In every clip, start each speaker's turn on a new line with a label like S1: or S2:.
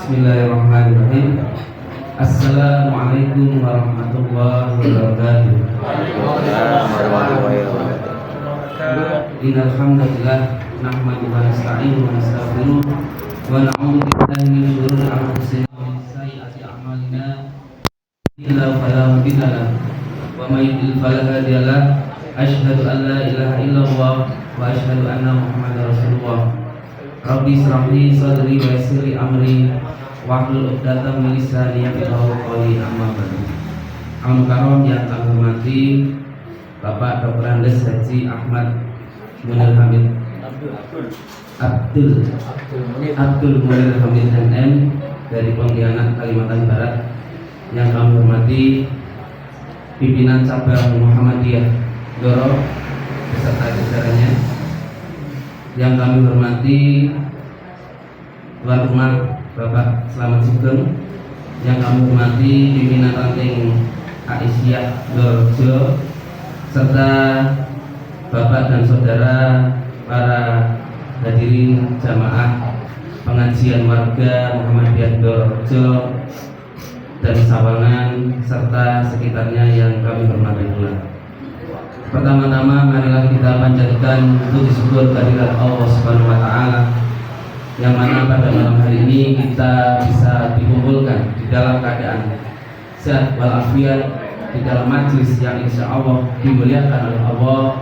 S1: Bismillahirrahmanirrahim. Assalamualaikum warahmatullahi wabarakatuh. Innal hamdalillah nahmaduhu wa nasta'inuhu wa nastaghfiruh wa na'udzu billahi min shururi anfusina wa min sayyiati a'malina. Innahu fala mudilla lahu wa may yudlil fala hadiya lahu. Asyhadu an la ilaha illallah wa asyhadu anna Muhammadar Rasulullah. Rabbi shrah li sadri wa yassir li amri wahlul 'uqdatam min lisani yafqahu qawli. Amma ba'du. Al-Mukarram yang kami hormati Bapak Dr. Andes Haji Ahmad Munir Hamid Abdul Munir Hamid MM dari Pontianak, Kalimantan Barat, yang kami hormati pimpinan cabang Muhammadiyah Doro beserta jajarannya, yang kami hormati tuan rumah Bapak Slamet Sugeng, yang kami hormati pimpinan ranting Aisyah Dorjo, serta Bapak dan Saudara para hadirin jamaah pengajian warga Muhammadiyah Dorjo dan Sawangan serta sekitarnya yang kami hormati pula. Pertama-tama marilah kita panjatkan puji syukur kehadirat Allah Subhanahu wa taala, yang mana pada malam hari ini kita bisa dikumpulkan di dalam keadaan sehat walafiat di dalam majlis yang insya Allah dimuliakan oleh Allah.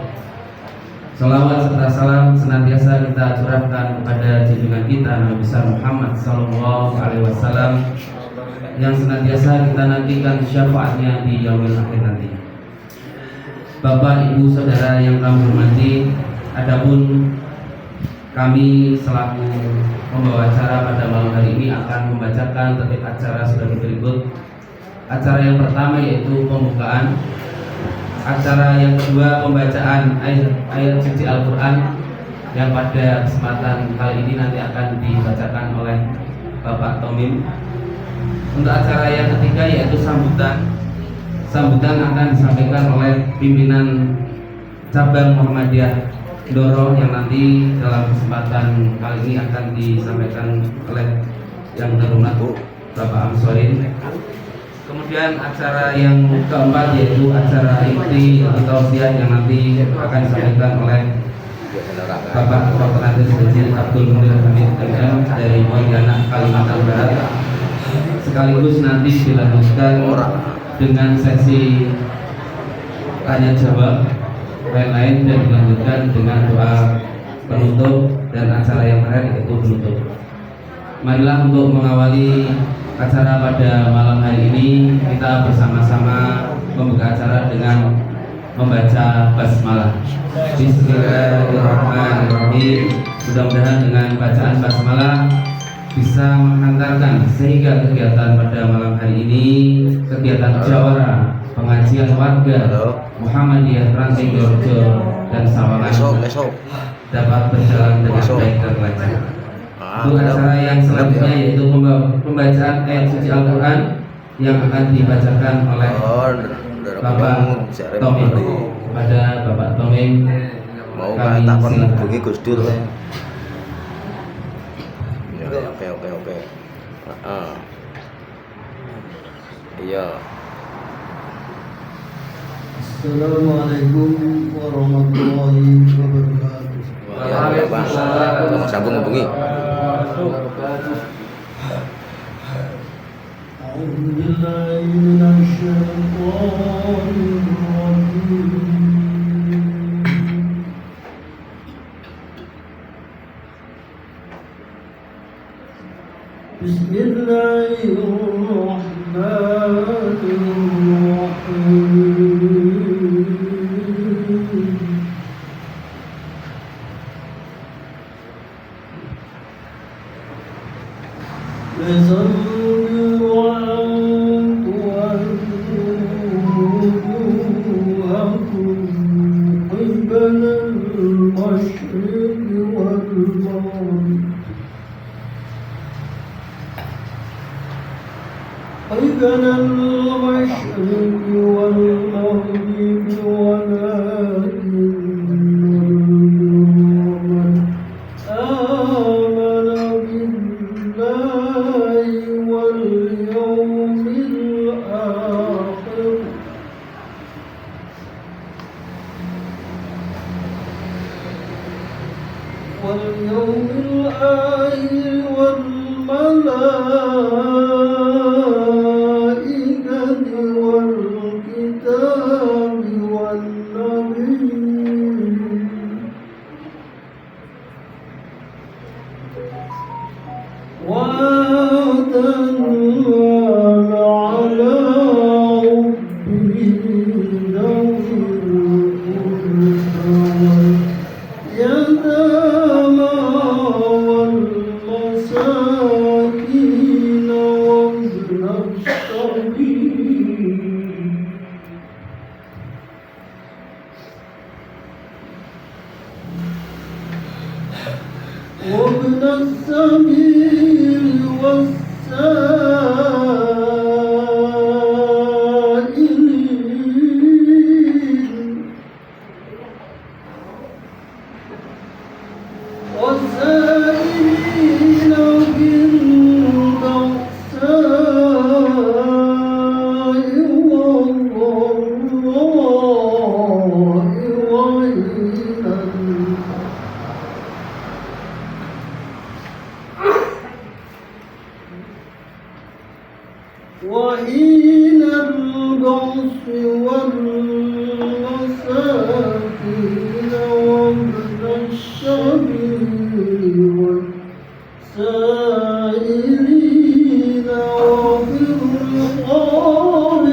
S1: Salawat serta salam senantiasa kita curahkan kepada junjungan kita Nabi besar Muhammad Sallallahu Alaihi Wasallam, yang senantiasa kita nantikan syafaatnya di yaumil akhir nanti. Bapak, Ibu, Saudara yang kami hormati, adapun kami selaku pembawa acara pada malam hari ini akan membacakan tertib acara sebagai berikut. Acara yang pertama yaitu pembukaan. Acara yang kedua pembacaan ayat suci Al-Quran, yang pada kesempatan kali ini nanti akan dibacakan oleh Bapak Tomim. Untuk acara yang ketiga yaitu sambutan. Sambutan akan disampaikan oleh pimpinan cabang Muhammadiyah Doro, yang nanti dalam kesempatan kali ini akan disampaikan oleh yang terhormat Bapak Amsorin. Kemudian acara yang keempat yaitu acara inti atau tausiah, yang nanti akan disampaikan oleh Bapak Dr. Andes Haji Abdul Munir Hamid MM dari Pontianak, Kalimantan Barat. Sekaligus nanti dilanjutkan dengan sesi tanya jawab lain-lain dan dilanjutkan dengan doa penutup dan acara yang terakhir yaitu penutup. Marilah untuk mengawali acara pada malam hari ini kita bersama-sama membuka acara dengan membaca basmalah. Bismillahirrahmanirrahim. Mudah-mudahan dengan bacaan basmalah bisa mengantarkan sehingga kegiatan pada malam hari ini, kegiatan musyawarah pengajian warga Muhammadiyah Ranting Dorjo dan Sawangan dapat berjalan dengan baik dan lancar. Untuk acara yang selanjutnya yaitu pembacaan ayat suci Al-Quran, yang akan dibacakan oleh Bapak Tomim. Kepada Bapak Tomim kami silakan.
S2: Gus Dur. Oke. Iya.
S3: Assalamualaikum warahmatullahi wabarakatuh.
S2: Waalaikumsalam. Sambung hubungi.
S3: A'udzu billahi minasy syaithanir rajim. Bismillahirrahmanirrahim. قبل المشرق والمغرب ولكن من آمن بالله واليوم الآخر والملائكة والكتاب والنبيين وآتى المال على حبه ذوي القربى واليتامى والمساكين وابن السبيل والسائلين بالبأساء والضراء وحين البعث والمساكين وابن السبيل والسائلين وفي الرقاب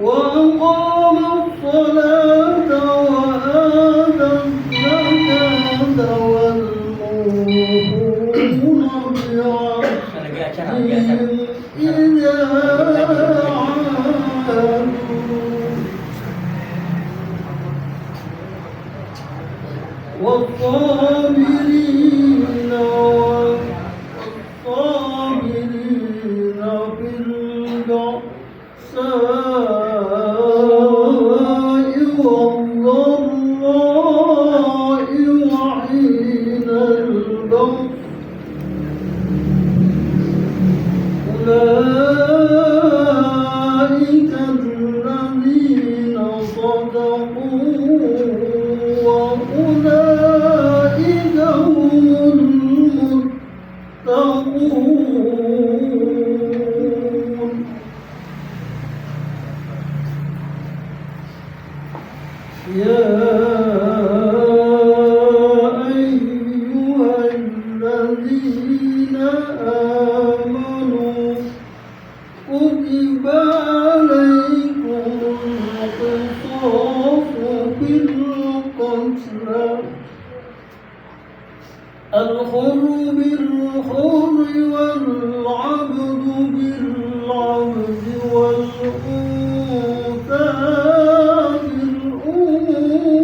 S3: وأقام الصلاة وآتى الزكاة والموفون بعهدهم إذا عاهدوا والصابرين في البأساء والضراء وحين البأس أولئك الذين صدقوا وأولئك هم المتقون يا أيها الذين آمنوا كتب عليكم القصاص في القتلى الحر بالحر والعبد بالعبد والأنثى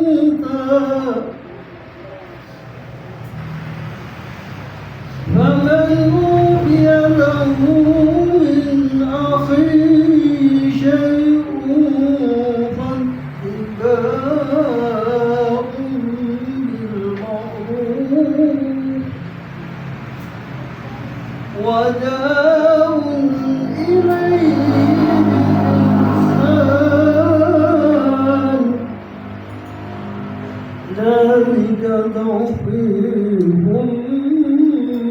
S3: بالأنثى فمن أوتي له من أخيه شيء فاتباع بالمعروف وداع إليه بإحسان ذلك توفيق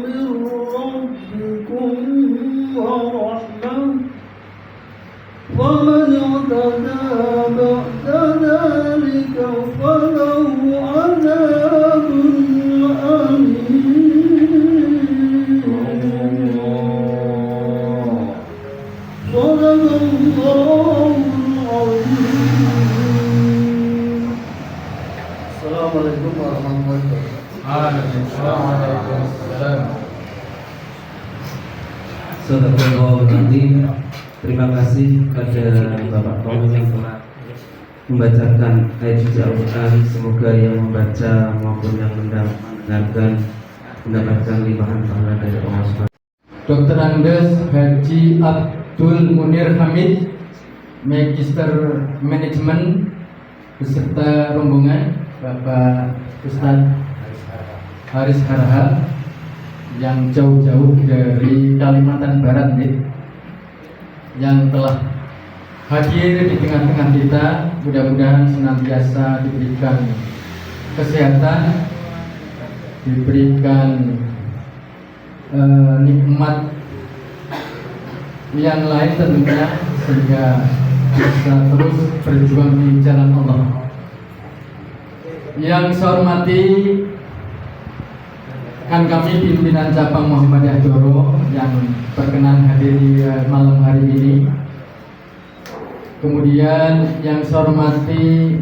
S3: من ربكم ورحمة ومن اعتدى بعد ذلك فله عذاب أليم صدق الله العظيم. السلام عليكم ورحمة الله وبركاته.
S1: Sadaqallahul-Azim. Terima kasih kepada Bapak Tommy yang telah membacakan ayat suci Al-Quran. Semoga yang membaca maupun yang mendengarkan mendapatkan limpahan pahala dari Allah SWT.
S4: Dr. Andes Haji Abdul Munir Hamid, Magister Manajemen beserta rombongan Bapak Ustadz Haris Harahap yang jauh-jauh dari Kalimantan Barat nih, yang telah hadir di tengah-tengah kita. Mudah-mudahan senantiasa diberikan kesehatan, diberikan nikmat yang lain tentunya, sehingga bisa terus berjuang di jalan Allah. Yang saya hormati kan kami pimpinan cabang Muhammadiyah Doro yang berkenan hadir di malam hari ini. Kemudian yang saya hormati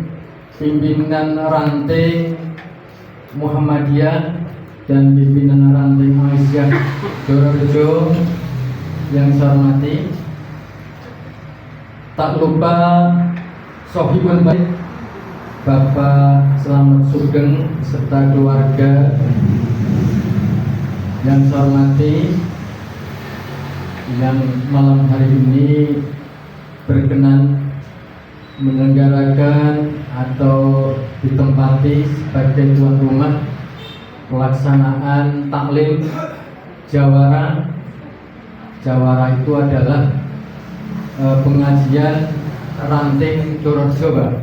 S4: pimpinan ranting Muhammadiyah dan pimpinan ranting Aisyah Dororejo yang saya hormati. Tak lupa Sohibul Bait Bapak Selamat Sugeng serta keluarga yang saya hormati, yang malam hari ini berkenan menyelenggarakan atau ditempati sebagai tuan rumah pelaksanaan taklim jawara. Jawara itu adalah pengajian ranting Dororejo,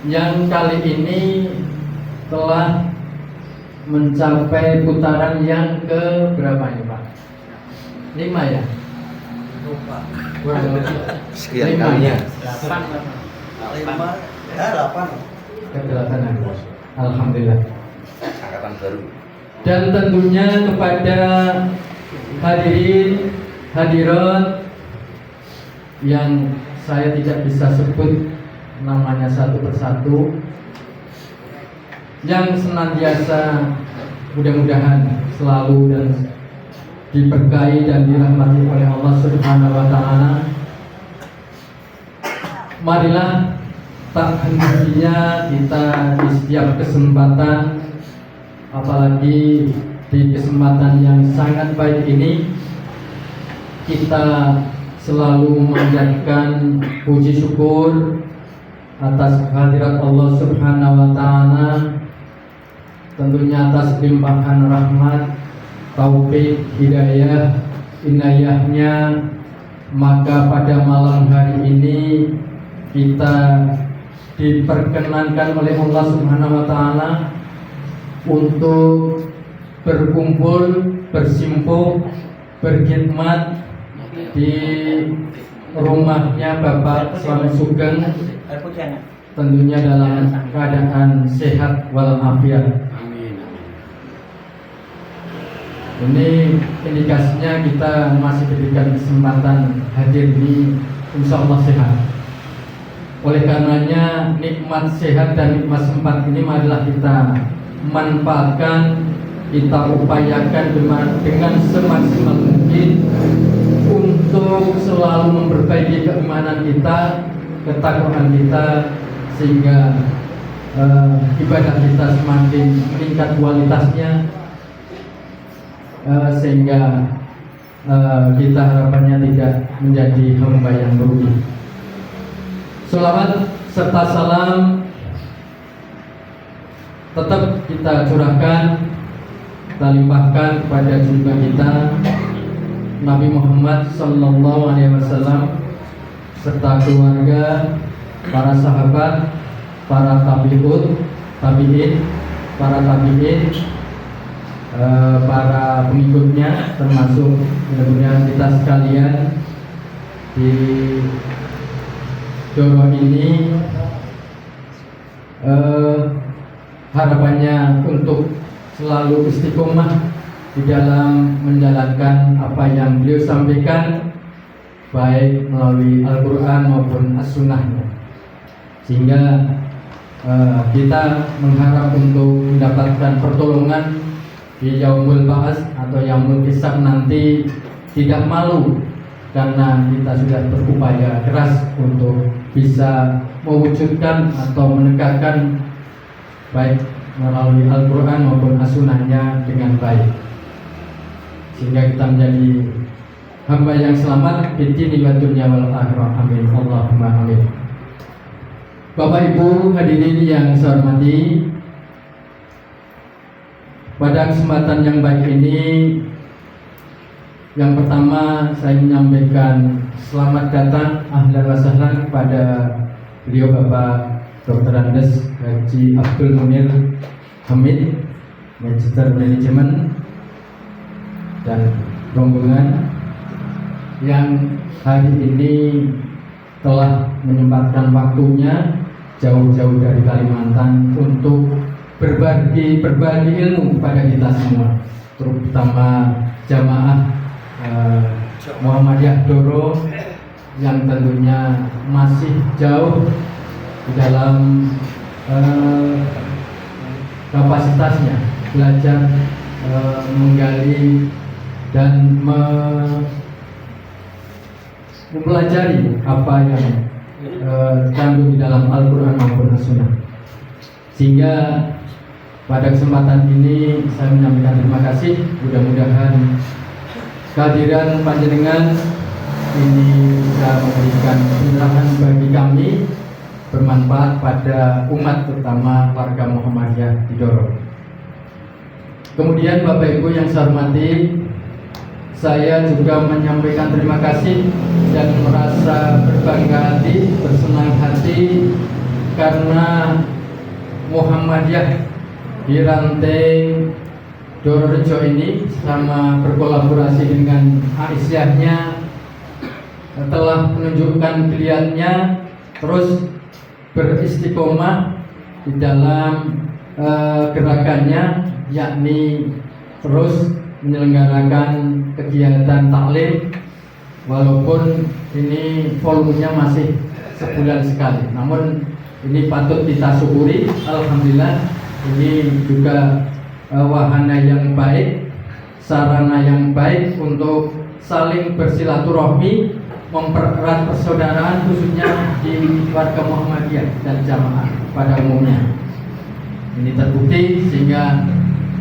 S4: yang kali ini telah mencapai putaran yang ke berapa ini Pak? 5 ya? Kurang lebih
S2: Sekian
S4: 5
S2: kalinya.
S4: ya?
S3: 8.
S4: Ke-8. Alhamdulillah.
S2: Angkatan baru.
S4: Dan tentunya kepada hadirin hadirat yang saya tidak bisa sebut namanya satu persatu, yang senantiasa mudah-mudahan selalu dan diberkahi dan dirahmati oleh Allah Subhanahu wa taala. Marilah tak hentinya kita di setiap kesempatan, apalagi di kesempatan yang sangat baik ini, kita selalu memanjatkan puji syukur atas kehadirat Allah Subhanahu wa taala, tentunya atas limpahan rahmat, taufik, hidayah, inayahnya. Maka pada malam hari ini kita diperkenankan oleh Allah Subhanahu wa taala untuk berkumpul, bersimpuh, berkhidmat di rumahnya Bapak Selamat Sugeng, tentunya dalam keadaan sehat walafiat. Ini indikasinya kita masih diberikan kesempatan hadir di insya Allah sehat. Oleh karenanya nikmat sehat dan nikmat sempat ini marilah kita manfaatkan, kita upayakan dengan semaksimal mungkin untuk selalu memperbaiki keimanan kita, ketakwaan kita, sehingga ibadah kita semakin meningkat kualitasnya, sehingga kita harapannya tidak menjadi hamba yang merugi. Sholawat serta salam tetap kita curahkan, kita limpahkan kepada junjungan kita Nabi Muhammad Sallallahu Alaihi Wasallam serta keluarga, para sahabat, para tabi'in, para tabi'in, para pengikutnya, termasuk mudah-mudahan kita sekalian di Doro ini harapannya untuk selalu istiqomah di dalam menjalankan apa yang beliau sampaikan, baik melalui Al-Quran maupun As-Sunnahnya, sehingga kita mengharap untuk mendapatkan pertolongan di Yaumul Ba'ats atau Yaumul Hisab nanti tidak malu, karena kita sudah berupaya keras untuk bisa mewujudkan atau menegakkan baik melalui Al-Quran maupun As-Sunnahnya dengan baik, sehingga kita menjadi hamba yang selamat di dunia wal akhirah. Amin. Allahumma amin. Bapak Ibu hadirin yang saya hormati, pada kesempatan yang baik ini, yang pertama saya menyampaikan selamat datang ahlan wa sahlan kepada beliau Bapak Dr. Andes Haji Abdul Munir Hamid, Magister Manajemen, dan rombongan yang hari ini telah menyempatkan waktunya jauh-jauh dari Kalimantan untuk berbagi ilmu kepada kita semua, terutama jamaah Muhammadiyah Doro yang tentunya masih jauh di dalam kapasitasnya belajar menggali dan mempelajari apa yang terkandung di dalam Al-Quran maupun As-Sunnah. Sehingga pada kesempatan ini saya menyampaikan terima kasih. Mudah-mudahan kehadiran panjenengan ini bisa memberikan pencerahan bagi kami, bermanfaat pada umat terutama warga Muhammadiyah di Doro. Kemudian Bapak Ibu yang saya hormati, saya juga menyampaikan terima kasih dan merasa berbangga hati, bersenang hati karena Muhammadiyah di ranting Dororejo ini sama berkolaborasi dengan Aisyahnya telah menunjukkan pilihannya terus beristiqomah di dalam gerakannya, yakni terus menyelenggarakan kegiatan taklim walaupun ini volumenya masih sebulan sekali, namun ini patut kita syukuri. Alhamdulillah, ini juga wahana yang baik, sarana yang baik untuk saling bersilaturahmi, mempererat persaudaraan khususnya di warga Muhammadiyah dan jamaah pada umumnya. Ini terbukti sehingga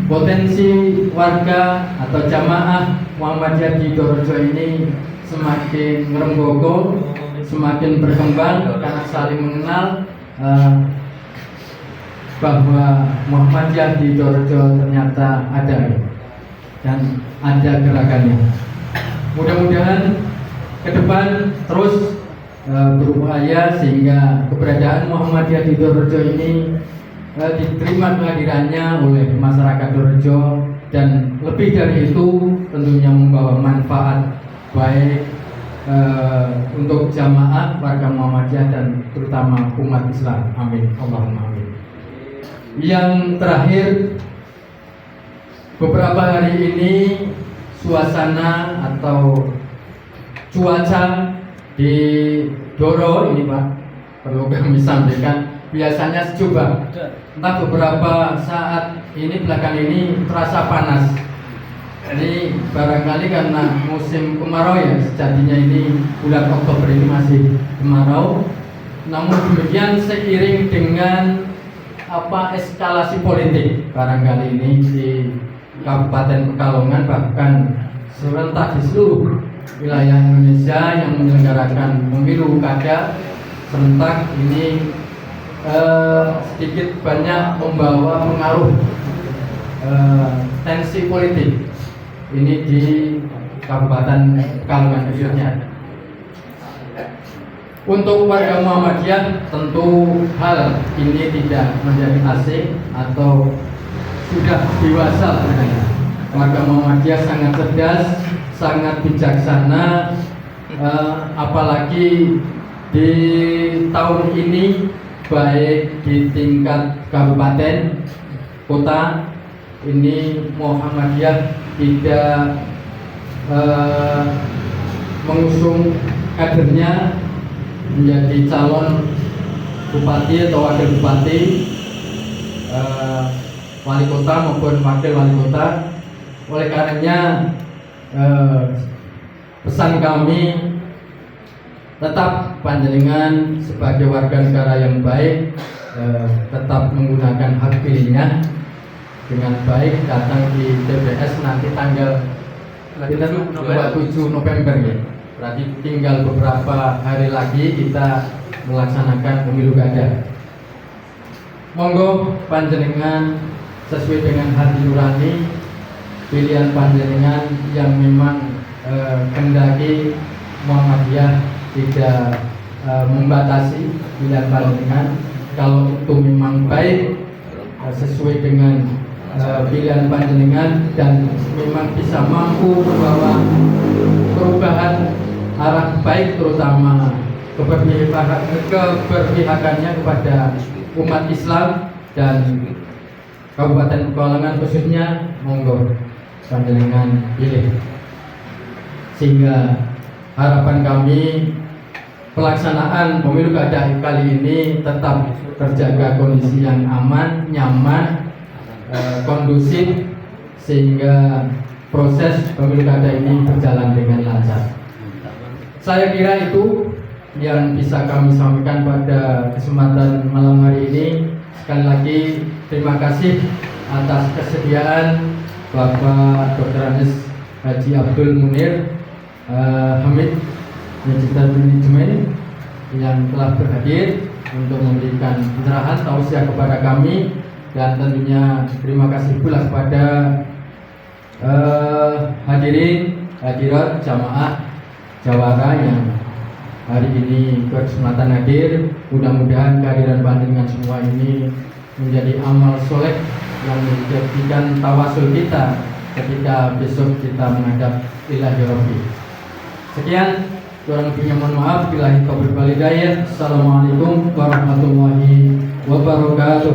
S4: potensi warga atau jamaah Muhammadiyah di Dororejo ini semakin ngeremboko, semakin berkembang karena saling mengenal bahwa Muhammadiyah di Dororejo ternyata ada dan ada gerakannya. Mudah-mudahan ke depan terus berupaya sehingga keberadaan Muhammadiyah di Dororejo ini diterima kehadirannya oleh masyarakat Dororejo, dan lebih dari itu tentunya membawa manfaat baik untuk jamaah warga Muhammadiyah dan terutama umat Islam. Amin, Allahumma amin. Yang terakhir, beberapa hari ini suasana atau cuaca di Doro ini Pak, perlu kami sampaikan, biasanya sejuk Pak. Entah beberapa saat ini belakang ini terasa panas. Ini barangkali karena musim kemarau ya, sejatinya ini bulan Oktober ini masih kemarau. Namun demikian seiring dengan eskalasi politik barangkali ini di Kabupaten Pekalongan, bahkan serentak di seluruh wilayah Indonesia yang menyelenggarakan pemilu kada serentak ini sedikit banyak membawa pengaruh tensi politik ini di Kabupaten Pekalongan khususnya. Untuk warga Muhammadiyah tentu hal ini tidak menjadi asing atau sudah dewasa sebenarnya. Warga Muhammadiyah sangat cerdas, sangat bijaksana, apalagi di tahun ini baik di tingkat kabupaten, kota, ini Muhammadiyah tidak mengusung kadernya menjadi calon bupati atau wakil bupati, wali kota maupun wakil wali kota. Oleh karenanya pesan kami, tetap panjenengan sebagai warga negara yang baik tetap menggunakan hak pilihnya dengan baik, datang di TPS nanti tanggal 27 November ya. Berarti tinggal beberapa hari lagi kita melaksanakan pemilu kada. monggo panjenengan sesuai dengan hati nurani, pilihan panjenengan yang memang kendaki Muhammadiyah tidak membatasi pilihan panjenengan. Kalau itu memang baik sesuai dengan pilihan panjenengan dan memang bisa mampu membawa perubahan arah baik, terutama keberpihakannya kepada umat Islam dan Kabupaten Pekalongan khususnya, monggo panjenengan pilih, sehingga harapan kami pelaksanaan pemilu kada kali ini tetap terjaga kondisi yang aman, nyaman, kondusif, sehingga proses pemilu kada ini berjalan dengan lancar. Saya kira itu yang bisa kami sampaikan pada kesempatan malam hari ini. Sekali lagi terima kasih atas kesediaan Bapak Dr. Andes Haji Abdul Munir Hamid, Digital Management, yang telah berhadir untuk memberikan pencerahan tausiah kepada kami, dan tentunya terima kasih pula kepada hadirin hadirat jamaah jawara yang hari ini berkesempatan hadir. Mudah-mudahan kehadiran panjenengan semua ini menjadi amal soleh yang menjadikan tawasul kita ketika besok kita menghadap ilahi rabbi. Sekian, kurang lebihnya mohon maaf. Billahi taufiq wal hidayah. Assalamualaikum warahmatullahi wabarakatuh.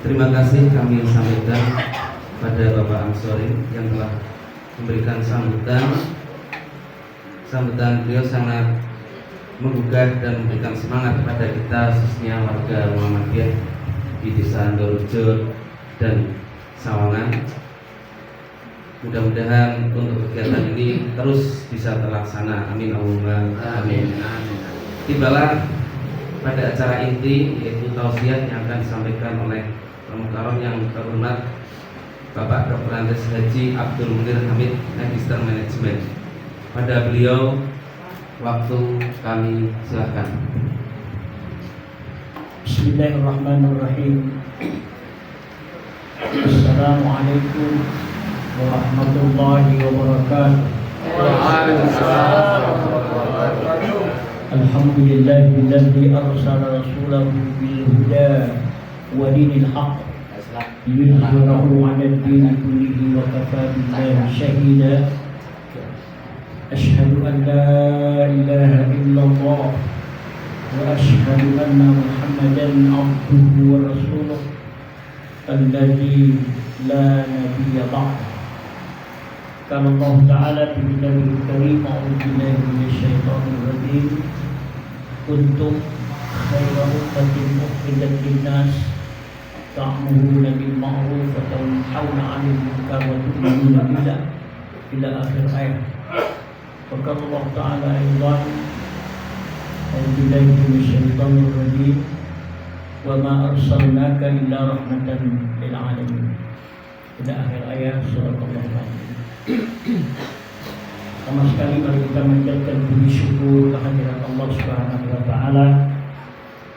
S1: Terima kasih kami sampaikan pada Bapak Amsori yang telah memberikan sambutan. Sambutan beliau sangat menggugah dan memberikan semangat kepada kita, khususnya warga Muhammadiyah di Desa Andorejo dan Sawangan. Mudah-mudahan untuk kegiatan ini terus bisa terlaksana. Amin Allahumma amin. Tibalah pada acara inti, yaitu tausiah yang akan disampaikan oleh Pemukaron yang terhormat Bapak Dr. Andes Haji Abdul Munir Hamid, Magister Manajemen. Pada beliau waktu kami silakan.
S3: Bismillahirrahmanirrahim. Assalamualaikum warahmatullahi wabarakatuh. Alhamdulillahilladzi arsala rasulahu bil huda wa dinil haqq liyudhhirahu 'alad dini kullihi wa kafaa billahi shahida. Asyhadu an la ilaha illallah wa asyhadu anna Muhammadan 'abduhu wa rasuluh alladzi la nabiyya ba'dahu. Qala Allah Ta'ala fi kitabihil karim, a'udzu billahi minasy syaithanir rajim. Kuntum khayra ummatin ukhrijat lin-nas ta'muruna bil ma'ruf wa tanhauna 'anil munkar wa tu'minuna billah, ila akhir ayat. Qala Allah Ta'ala aidan, a'udzu billahi minasy syaithanir rajim, wa ma arsalnaka illa rahmatan lil 'alamin, ila akhir ayat surat Al-Baqarah. Sama sekali mari kita menjadikan puji syukur kehadirat Allah Subhanahu wa Ta'ala,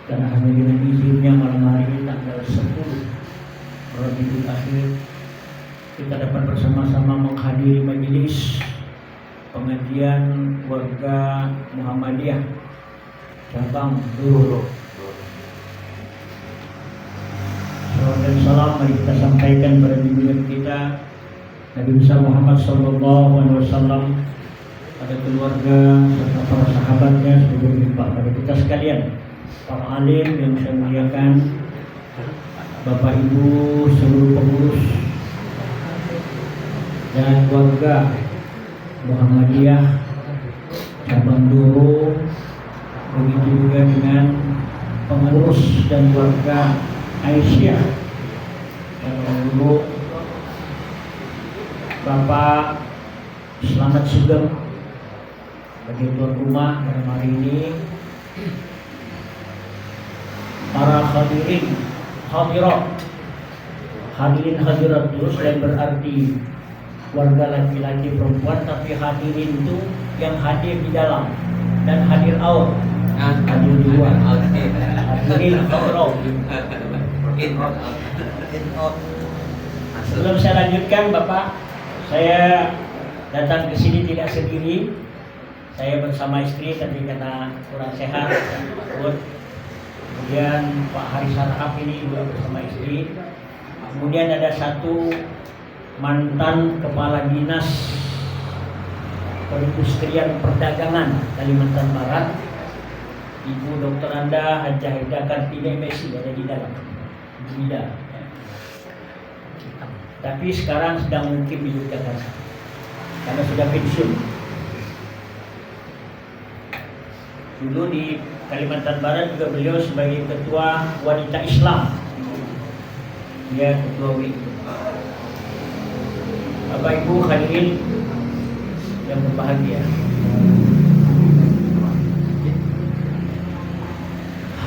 S3: karena hanya dengan izinnya malam hari ini tanggal 10 Rabiul Akhir kita dapat bersama-sama menghadiri majelis pengajian warga Muhammadiyah cabang Duro. Salam dan salam mari kita sampaikan pada junjungan kita Nabi besar Muhammad sallallahu alaihi wasallam, pada keluarga serta para sahabatnya, sebagai limpah pada kita sekalian, para alim yang saya muliakan, Bapak Ibu seluruh pengurus dan warga Muhammadiyah cabang Duro, begitu juga dengan pengurus dan warga Aisyah cabang Duro, Bapak Selamat Sugeng bagi tuan rumah dalam hari ini, para hadirin hadirat terus, dan berarti warga laki-laki perempuan, tapi hadirin itu yang hadir di dalam dan hadir out, Ada dua.
S2: Oke.
S3: In or out.
S2: In out.
S3: Sebelum saya lanjutkan, Bapak, saya datang ke sini tidak sendiri. Saya bersama istri, tapi karena kurang sehat, perut. Kemudian Pak Haris Harahap ini juga bersama istri. Kemudian ada satu mantan kepala dinas perindustrian perdagangan Kalimantan Barat, Ibu Dr. Anda Hajah Ida Kartika MSI, ada di dalam Ibu Ida. Tapi sekarang sedang mukim di Yogyakarta karena sudah pensiun. Dulu di Kalimantan Barat juga beliau sebagai ketua wanita Islam. Dia ketua WI. Bapak Ibu hadirin yang berbahagia,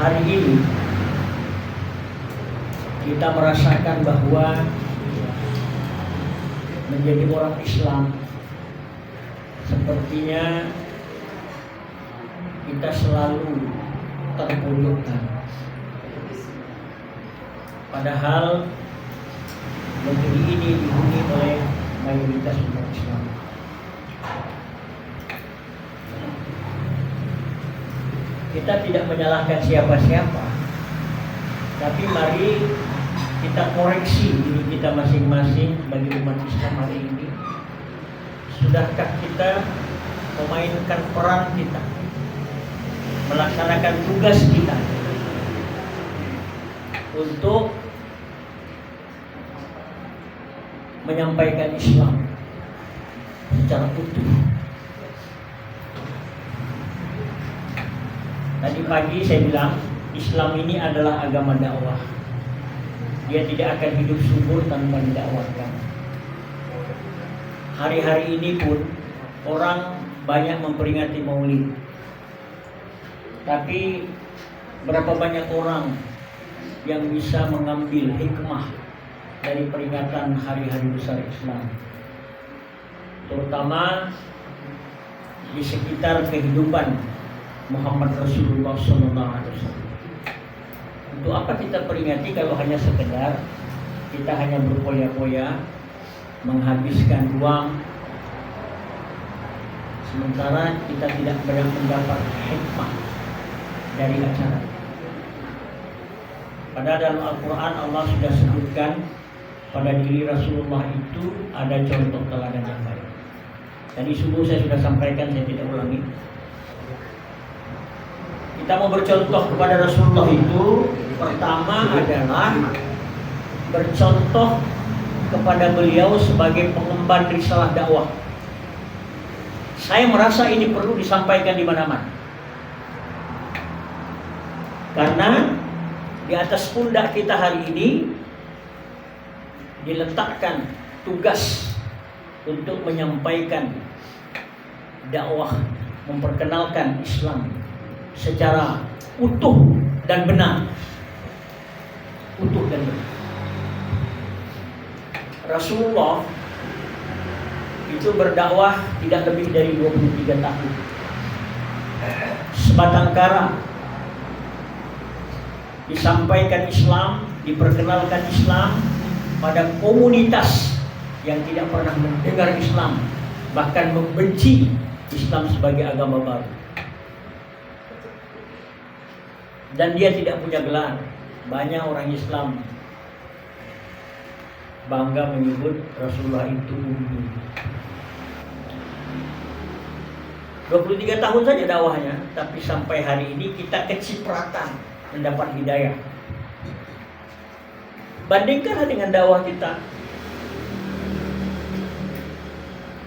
S3: hari ini kita merasakan bahwa menjadi orang Islam sepertinya kita selalu terpojokkan. Padahal negeri ini dihuni oleh mayoritas umat Islam. Kita tidak menyalahkan siapa-siapa, tapi mari kita koreksi diri kita masing-masing sebagai umat Islam hari ini. Sudahkah kita memainkan peran kita, melaksanakan tugas kita untuk menyampaikan Islam secara utuh? Tadi pagi saya bilang Islam ini adalah agama dakwah. Dia tidak akan hidup subur tanpa didakwahkan. Hari-hari ini pun orang banyak memperingati Maulid. Tapi berapa banyak orang yang bisa mengambil hikmah dari peringatan hari-hari besar Islam, terutama di sekitar kehidupan Muhammad Rasulullah SAW. Untuk apa kita peringati kalau hanya sekedar kita hanya berpoya-poya, menghabiskan uang, sementara kita tidak banyak mendapat hikmah dari acara. Padahal dalam Al-Quran Allah sudah sebutkan pada diri Rasulullah itu ada contoh teladan yang baik. Tadi subuh saya sudah sampaikan, saya tidak ulangi. Kita mau bercontoh kepada Rasulullah itu pertama adalah bercontoh kepada beliau sebagai pengemban risalah dakwah. Saya merasa ini perlu disampaikan di mana-mana. Karena di atas pundak kita hari ini diletakkan tugas untuk menyampaikan dakwah, memperkenalkan Islam secara utuh dan benar. Utuh dan benar. Rasulullah itu berdakwah tidak lebih dari 23 tahun. Sebatang kara disampaikan Islam, diperkenalkan Islam pada komunitas yang tidak pernah mendengar Islam, bahkan membenci Islam sebagai agama baru. Dan dia tidak punya gelar. Banyak orang Islam bangga menyebut Rasulullah itu ummi. 23 tahun saja dakwahnya, tapi sampai hari ini kita kecipratan mendapat hidayah. Bandingkanlah dengan dakwah kita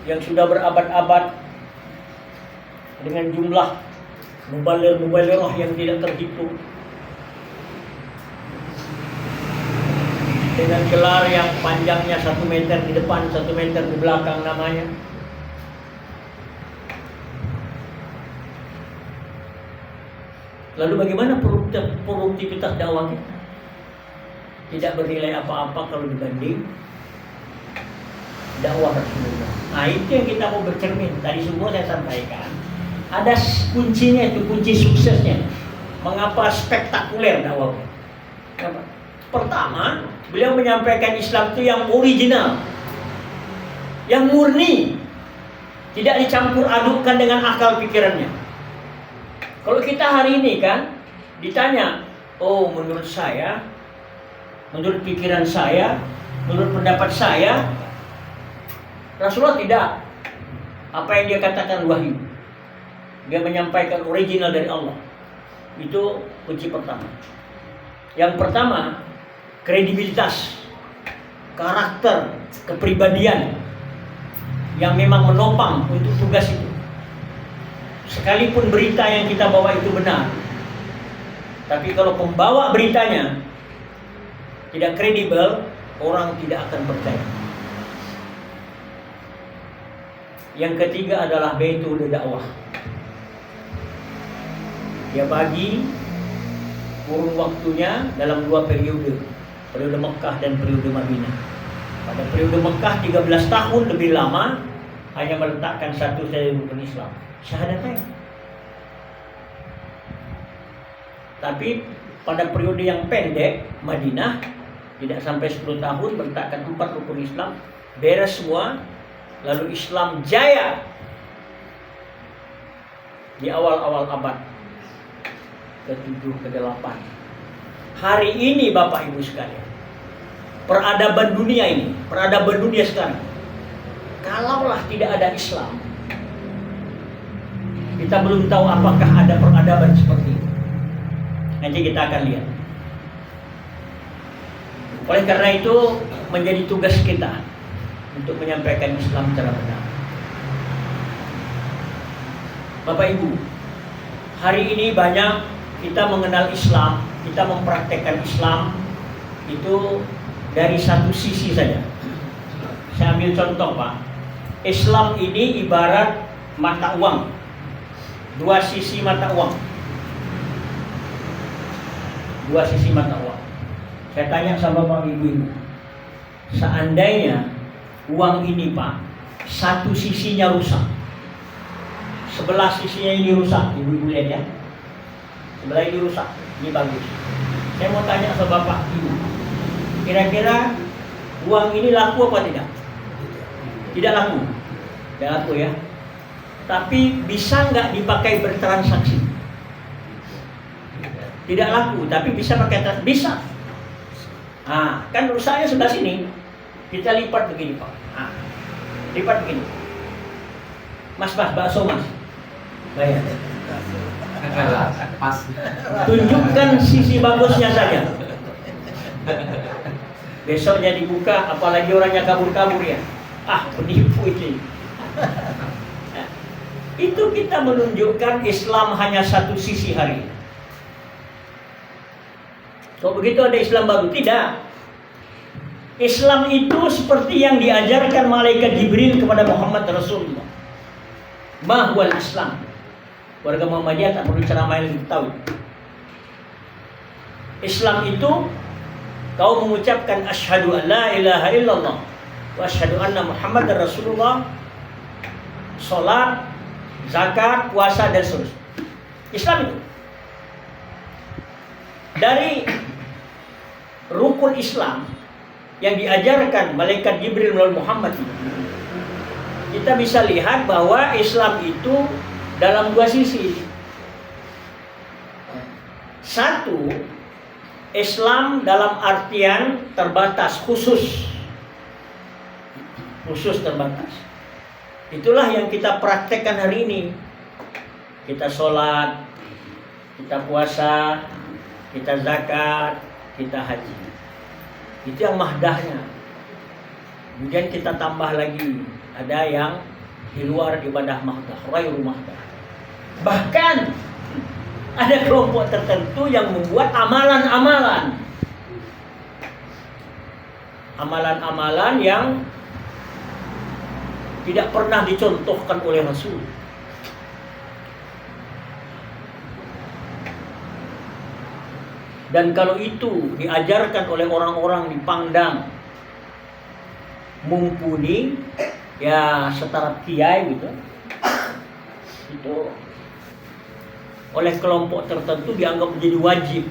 S3: yang sudah berabad-abad dengan jumlah mubaligh-mubaligh yang tidak terhitung, dengan gelar yang panjangnya 1 meter di depan, 1 meter di belakang namanya. Lalu bagaimana produktivitas dakwah kita? Tidak bernilai apa-apa kalau dibanding dakwah Rasulullah. Nah, itu yang kita mau bercermin. Tadi semua saya sampaikan, Ada kuncinya, itu kunci suksesnya. Mengapa spektakuler dakwahnya? Pertama, beliau menyampaikan Islam itu yang original, yang murni, tidak dicampur adukkan dengan akal pikirannya. Kalau kita hari ini kan ditanya, oh menurut saya, menurut pikiran saya, menurut pendapat saya, Rasulullah tidak. Apa yang dia katakan wahyu. Dia menyampaikan original dari Allah. Itu kunci pertama. Yang pertama, kredibilitas, karakter, kepribadian yang memang menopang untuk tugas itu. Sekalipun berita yang kita bawa itu benar, tapi kalau pembawa beritanya tidak kredibel, orang tidak akan percaya. Yang ketiga adalah metode dakwah. Dia bagi kurun waktunya dalam 2 periode Mekkah dan periode Madinah. Pada periode Mekkah 13 tahun lebih lama, hanya meletakkan satu saja rukun Islam, syahadatain. Tapi pada periode yang pendek, Madinah, tidak sampai 10 tahun, meletakkan 4 rukun Islam, beres semua, lalu Islam jaya di awal-awal abad ke-7, ke-8. Hari ini Bapak Ibu sekalian, peradaban dunia ini, peradaban dunia sekarang, kalaulah tidak ada Islam, kita belum tahu apakah ada peradaban seperti itu. Nanti kita akan lihat. Oleh karena itu, menjadi tugas kita untuk menyampaikan Islam secara benar. Bapak Ibu, hari ini banyak kita mengenal Islam, kita mempraktekkan Islam itu dari satu sisi saja. Saya ambil contoh, Pak. Islam ini ibarat mata uang, 2 sisi mata uang. 2 sisi mata uang. Saya tanya sama Bapak Ibu, seandainya uang ini, Pak, satu sisinya rusak, sebelah sisinya ini rusak, Ibu lihat ya, sebelah ini rusak, ini bagus. Saya mau tanya sama Bapak Ibu, kira-kira uang ini laku apa tidak? Tidak laku, tidak laku ya. Tapi bisa nggak dipakai bertransaksi? Tidak laku, tapi bisa pakai transaksi? Bisa. Nah, kan rusaknya sebelah sini, kita lipat begini, Pak. Nah, lipat begini. Mas, bakso mas, bayar.
S2: Pas.
S3: Tunjukkan sisi bagusnya saja. Besoknya dibuka, apalagi orangnya kabur-kabur ya. Ah, penipu itu. Nah, itu kita menunjukkan Islam hanya satu sisi hari ini. Kalau begitu ada Islam baru? Tidak. Islam itu seperti yang diajarkan malaikat Jibril kepada Muhammad Rasulullah. Mahwal Islam. Warga Muhammadiyah tak perlu ceramah yang lebih tahu. Islam itu kau mengucapkan asyhadu an la ilaha illallah wa asyhadu anna Muhammadar Rasulullah, salat, zakat, puasa dan seterusnya. Islam itu. Dari rukun Islam yang diajarkan malaikat Jibril melalui Muhammad itu, kita bisa lihat bahwa Islam itu dalam 2 sisi. Satu, Islam dalam artian terbatas, khusus terbatas. Itulah yang kita praktekkan hari ini. Kita sholat, kita puasa, kita zakat, kita haji. Itu yang mahdahnya. Kemudian kita tambah lagi, ada yang di luar ibadah mahdah, ghairu mahdah. Bahkan ada kelompok tertentu yang membuat amalan-amalan yang tidak pernah dicontohkan oleh Rasul. Dan kalau itu diajarkan oleh orang-orang dipandang mumpuni, ya setara kiai gitu, itu oleh kelompok tertentu dianggap menjadi wajib.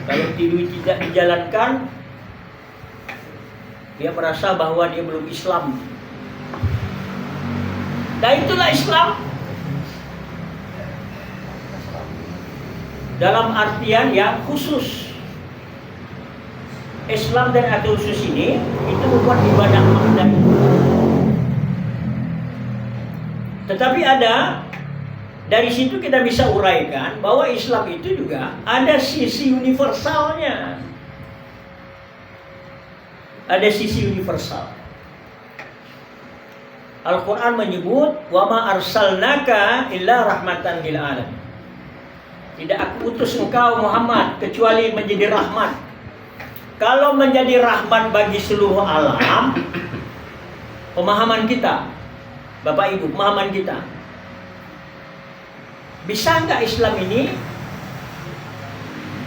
S3: Kalau tidak dijalankan, dia merasa bahwa dia belum Islam. Dan itulah Islam dalam artian yang khusus. Islam dan arti khusus ini itu membuat ibadah makna. Tetapi ada, dari situ kita bisa uraikan bahwa Islam itu juga ada sisi universalnya. Ada sisi universal. Al-Quran menyebut wa ma arsalnaka illa rahmatan lil alamin. Tidak aku utus engkau Muhammad kecuali menjadi rahmat. Kalau menjadi rahmat bagi seluruh alam, pemahaman kita, Bapak Ibu, pemahaman kita, bisa nggak Islam ini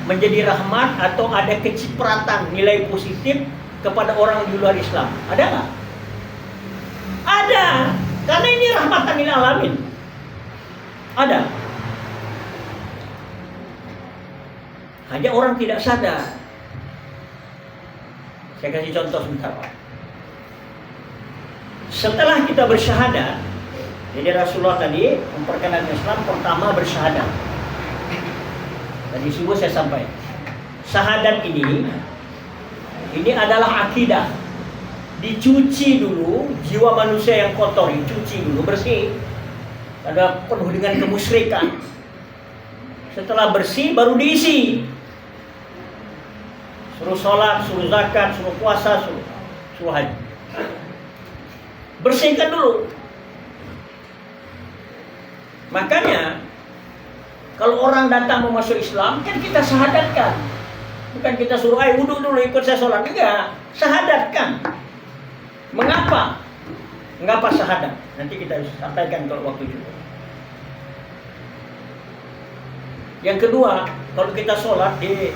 S3: menjadi rahmat atau ada kecipratan nilai positif kepada orang di luar Islam? Ada nggak? Ada, karena ini rahmatan lil alamin. Ada. Hanya orang tidak sadar. Saya kasih contoh sebentar, Pak. Setelah kita bersyahadat, jadi Rasulullah tadi memperkenalkan Islam pertama bersyahadat. Tadi subuh saya sampaikan. Syahadat ini adalah akidah. Dicuci dulu, jiwa manusia yang kotor dicuci dulu, bersih. Ada penuh dengan kemusyrikan. Setelah bersih baru diisi. Suruh sholat, suruh zakat, suruh puasa, suruh haji. Bersihkan dulu. Makanya kalau orang datang mau masuk Islam, kan kita syahadatkan. Bukan kita suruh, ayo wudhu dulu ikut saya sholat. Enggak, syahadatkan. Mengapa? Mengapa syahadat? Nanti kita sampaikan kalau waktu cukup. Yang kedua, kalau kita sholat di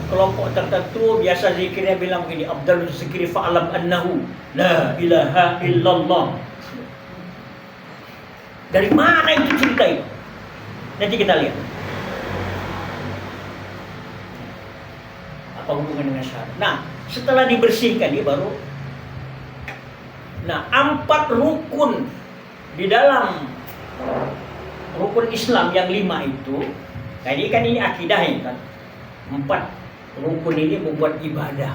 S3: kelompok tertentu, biasa zikirnya bilang begini, Abdul zikri fa'alam annahu la ilaha illallah. Dari mana itu cerita itu? Nanti kita lihat. Apa hubungan dengan syahadat? Nah, setelah dibersihkan dia baru. Nah, 4 rukun di dalam rukun Islam yang 5 itu, tadi kan ini akidah ya kan. 4 rukun ini membuat ibadah.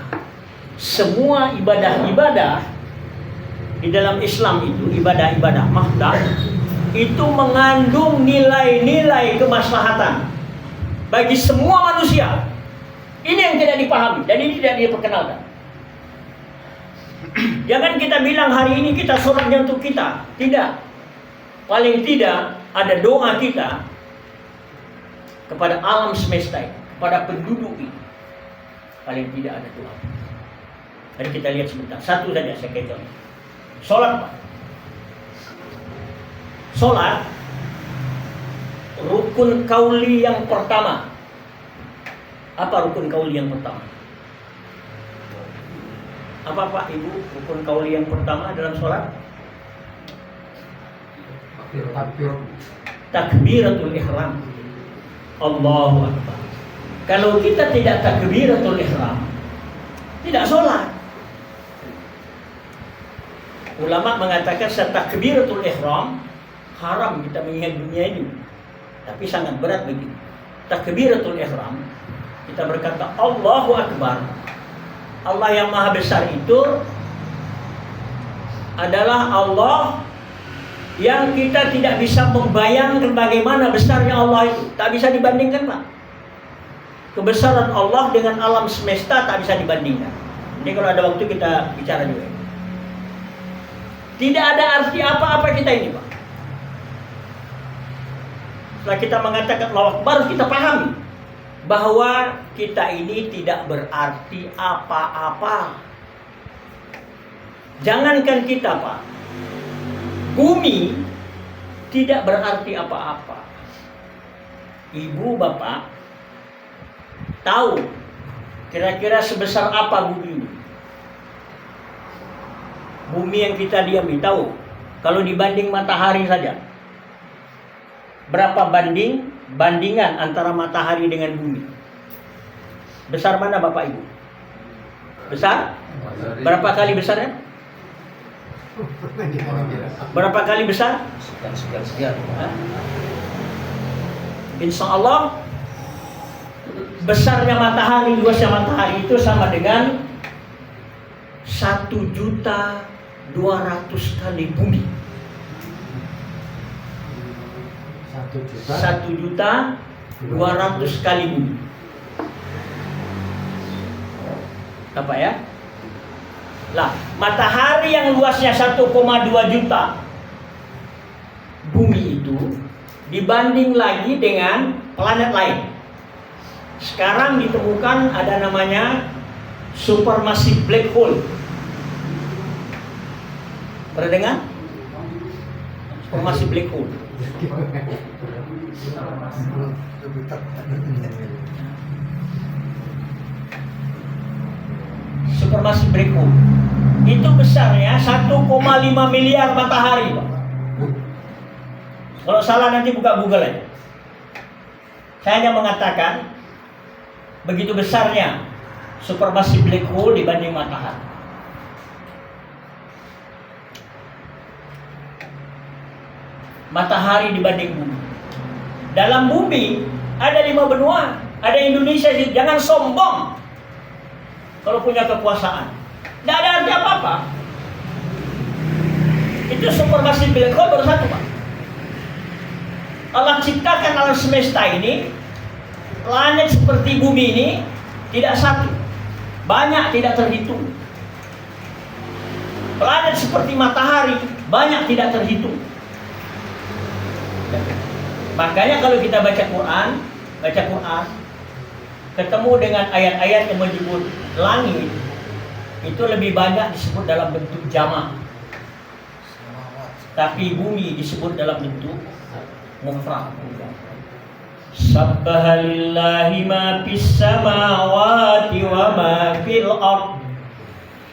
S3: Semua ibadah-ibadah di dalam Islam itu, ibadah-ibadah mahdah, itu mengandung nilai-nilai kemaslahatan bagi semua manusia. Ini yang tidak dipahami dan ini tidak diperkenalkan. Jangan kita bilang hari ini kita sholatnya untuk kita. Tidak. Paling tidak ada doa kita kepada alam semesta ini, kepada penduduk ini. Paling tidak ada doa. Mari kita lihat sebentar. Satu saja saya katakan. Sholat, Pak. Sholat rukun kauli yang pertama. Apa rukun kauli yang pertama? Apa Pak Ibu rukun kauli yang pertama dalam sholat? Takbiratul ihram. Allahu Akbar. Kalau kita tidak takbiratul ihram, tidak sholat. Ulama mengatakan takbiratul ihram haram kita mengingat dunia ini, tapi sangat berat begitu. Takbiratul ihram, kita berkata Allahu Akbar. Allah yang maha besar itu adalah Allah yang kita tidak bisa membayangkan bagaimana besarnya Allah itu. Tak bisa dibandingkan, Pak. Kebesaran Allah dengan alam semesta tak bisa dibandingkan. Jadi kalau ada waktu kita bicara juga. Tidak ada arti apa-apa kita ini, Pak. Setelah kita mengatakan Allahu Akbar, kita pahami bahwa kita ini tidak berarti apa-apa. Jangankan kita, Pak, bumi tidak berarti apa-apa. Ibu, Bapak tahu kira-kira sebesar apa bumi ini? Bumi yang kita diami tahu. Kalau dibanding matahari saja, Berapa bandingan antara matahari dengan bumi? Besar mana Bapak Ibu? Besar? Berapa kali besarnya? Berapa kali besar?
S2: Sekian.
S3: Insya Allah besarnya matahari, luasnya matahari itu sama dengan 1.200.000 kali bumi. 1.200.000 kali bumi. Apa ya? Lah, matahari yang luasnya 1,2 juta bumi itu dibanding lagi dengan planet lain. Sekarang ditemukan ada namanya supermassive black hole. Pernah dengar? Supermassive black hole. Supermassive black hole itu besarnya 1,5 miliar matahari, Pak. Kalau salah nanti buka Google aja. Saya hanya mengatakan begitu besarnya supermassive black hole dibanding matahari. Matahari dibanding bumi. Dalam bumi ada 5 benua, ada Indonesia sih. Jangan sombong kalau punya kekuasaan. Tidak ada arti apa-apa. Itu supermassive black hole baru satu, Pak. Allah ciptakan alam semesta ini, planet seperti bumi ini tidak satu, banyak tidak terhitung. Planet seperti matahari banyak tidak terhitung. Makanya kalau kita baca Quran, ketemu dengan ayat-ayat yang menyebut langit, itu lebih banyak disebut dalam bentuk jamak. Tapi bumi disebut dalam bentuk mufrad. Sabbaha lillahi ma fis samawati wa ma fil ard.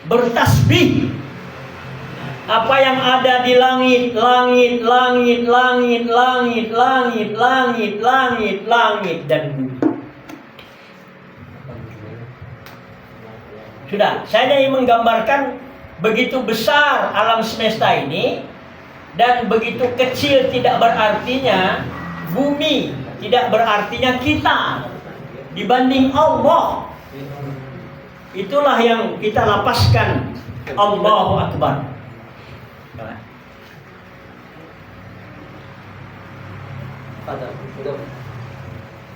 S3: Bertasbih apa yang ada di langit dan bumi. Sudah, saya ingin menggambarkan begitu besar alam semesta ini dan begitu kecil tidak berartinya bumi, tidak berartinya kita dibanding Allah. Itulah yang kita lapaskan. Allahu Akbar.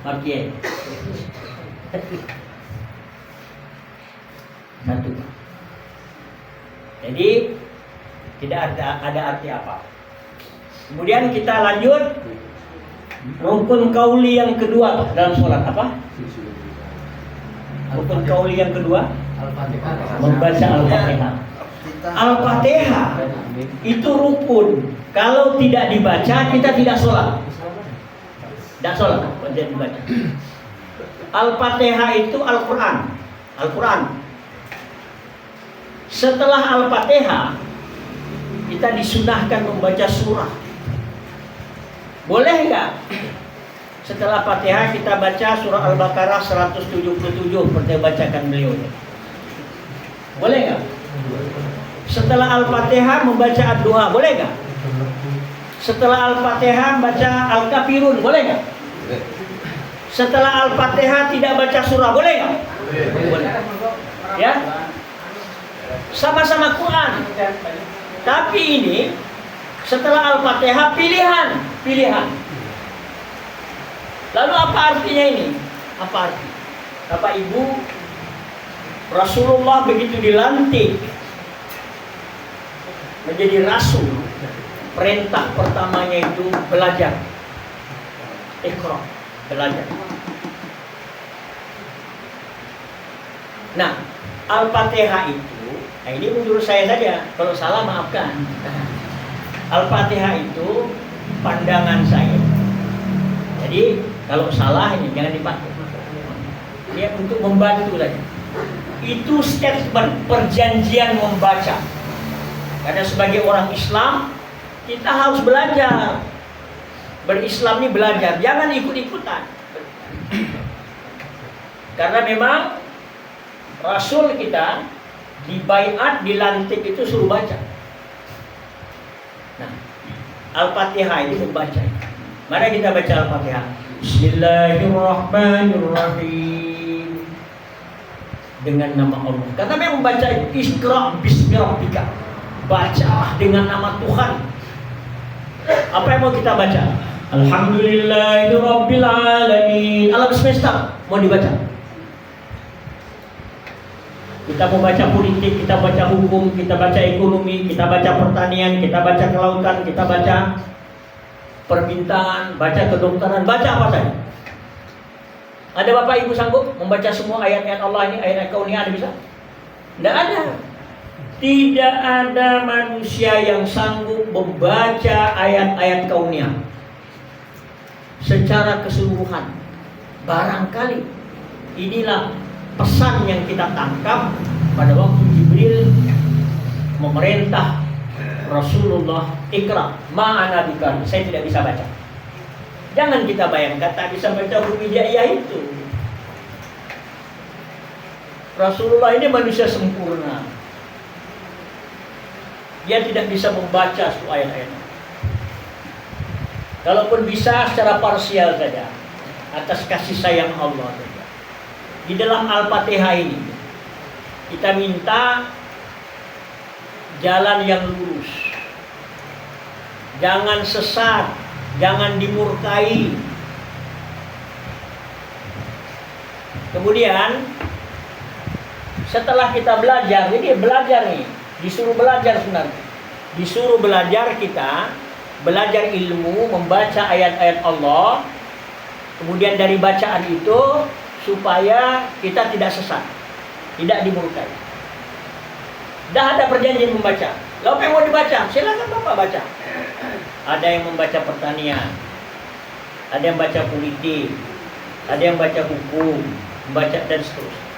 S3: Oke. Satu. Jadi tidak ada arti apa. Kemudian kita lanjut rukun kauli yang kedua dalam sholat apa? Rukun kauli yang kedua membaca Al-Fatihah. Al-Fatihah itu rukun. Kalau tidak dibaca kita tidak sholat. Tidak sholat, tidak dibaca. Al-Fatihah itu Al-Quran. Setelah Al-Fatihah kita disunahkan membaca surah. Boleh nggak? Setelah Fatihah kita baca surah Al-Baqarah 177 seperti bacakan beliau. Boleh nggak? Setelah Al-Fatihah membaca ad-du'a, boleh nggak? Setelah Al-Fatihah baca Al-Kafirun, boleh nggak? Setelah Al-Fatihah tidak baca surah, boleh nggak? Boleh. Ya? Sama-sama Quran. Tapi ini setelah Al-Fatihah pilihan. Lalu apa artinya ini? Apa arti? Bapak Ibu, Rasulullah begitu dilantik menjadi rasul, perintah pertamanya itu belajar. Iqra, belajar. Nah, Al-Fatihah itu, nah ini menurut saya saja, kalau salah maafkan. Al-Fatihah itu pandangan saya. Jadi kalau salah ini jangan dipakai. Dia untuk membantu saja. Itu statement perjanjian membaca. Karena sebagai orang Islam kita harus belajar. Berislam ini belajar, jangan ikut-ikutan. Karena memang Rasul kita di baiat, dilantik itu suruh baca. Nah, Al-Fatihah ini membaca. Mari kita baca Al-Fatihah. Bismillahirrahmanirrahim. Dengan nama Allah. Karena memang membaca Iqra bismi rabbika. Bacalah dengan nama Tuhan. Apa yang mau kita baca? Alhamdulillahirabbil alamin. Alam semesta mau dibaca. Kita mau baca politik, kita baca hukum, kita baca ekonomi, kita baca pertanian, kita baca kelautan, kita baca perbintangan, baca kedokteran, baca apa saja. Ada bapak ibu sanggup membaca semua ayat-ayat Allah ini, ayat-ayat kauniyah, ada bisa? Tidak ada. Tidak ada manusia yang sanggup membaca ayat-ayat kauniyah secara keseluruhan. Barangkali inilah pesan yang kita tangkap pada waktu Jibril memerintah Rasulullah, Iqra ma'ana bika. Saya tidak bisa baca. Jangan kita bayangkan tak bisa baca huruf hijaiyah itu. Rasulullah ini manusia sempurna. Dia tidak bisa membaca ayat-ayat. Kalaupun bisa secara parsial saja, atas kasih sayang Allah saja. Di dalam Al-Fatihah ini kita minta jalan yang lurus, jangan sesat, jangan dimurkai. Kemudian setelah kita belajar, ini belajar nih, disuruh belajar sebenarnya, disuruh belajar, kita belajar ilmu, membaca ayat-ayat Allah. Kemudian dari bacaan itu supaya kita tidak sesat, tidak dimurkai. Dah ada perjanjian membaca. Lalu apa yang mau dibaca? Silakan Bapak baca. Ada yang membaca pertanian, ada yang baca politik, ada yang baca hukum, membaca dan seterusnya.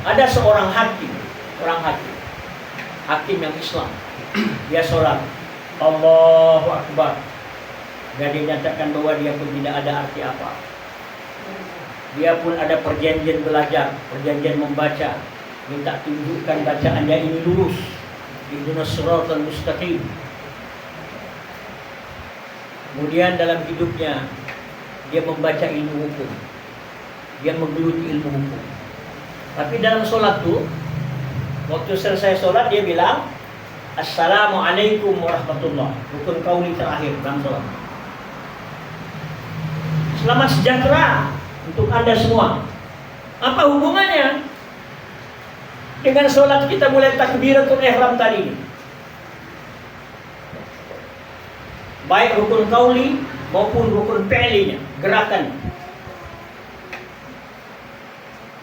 S3: Ada seorang hakim, hakim yang Islam. Dia sholat, Allahu Akbar. Dan dia nyatakan bahwa dia pun tidak ada arti apa. Dia pun ada perjanjian belajar, perjanjian membaca. Minta tunjukkan bacaannya ini lurus. Ihdinas siratal mustaqim. Kemudian dalam hidupnya dia membaca ilmu hukum. Dia menggeluti ilmu hukum. Tapi dalam sholat tuh, waktu selesai sholat dia bilang, Assalamualaikum warahmatullahi wabarakatuh. Rukun kauli terakhir dalam sholat. Selamat sejahtera untuk Anda semua. Apa hubungannya dengan sholat kita mulai takbiratul ihram tadi? Baik rukun kauli maupun rukun fi'linya, gerakan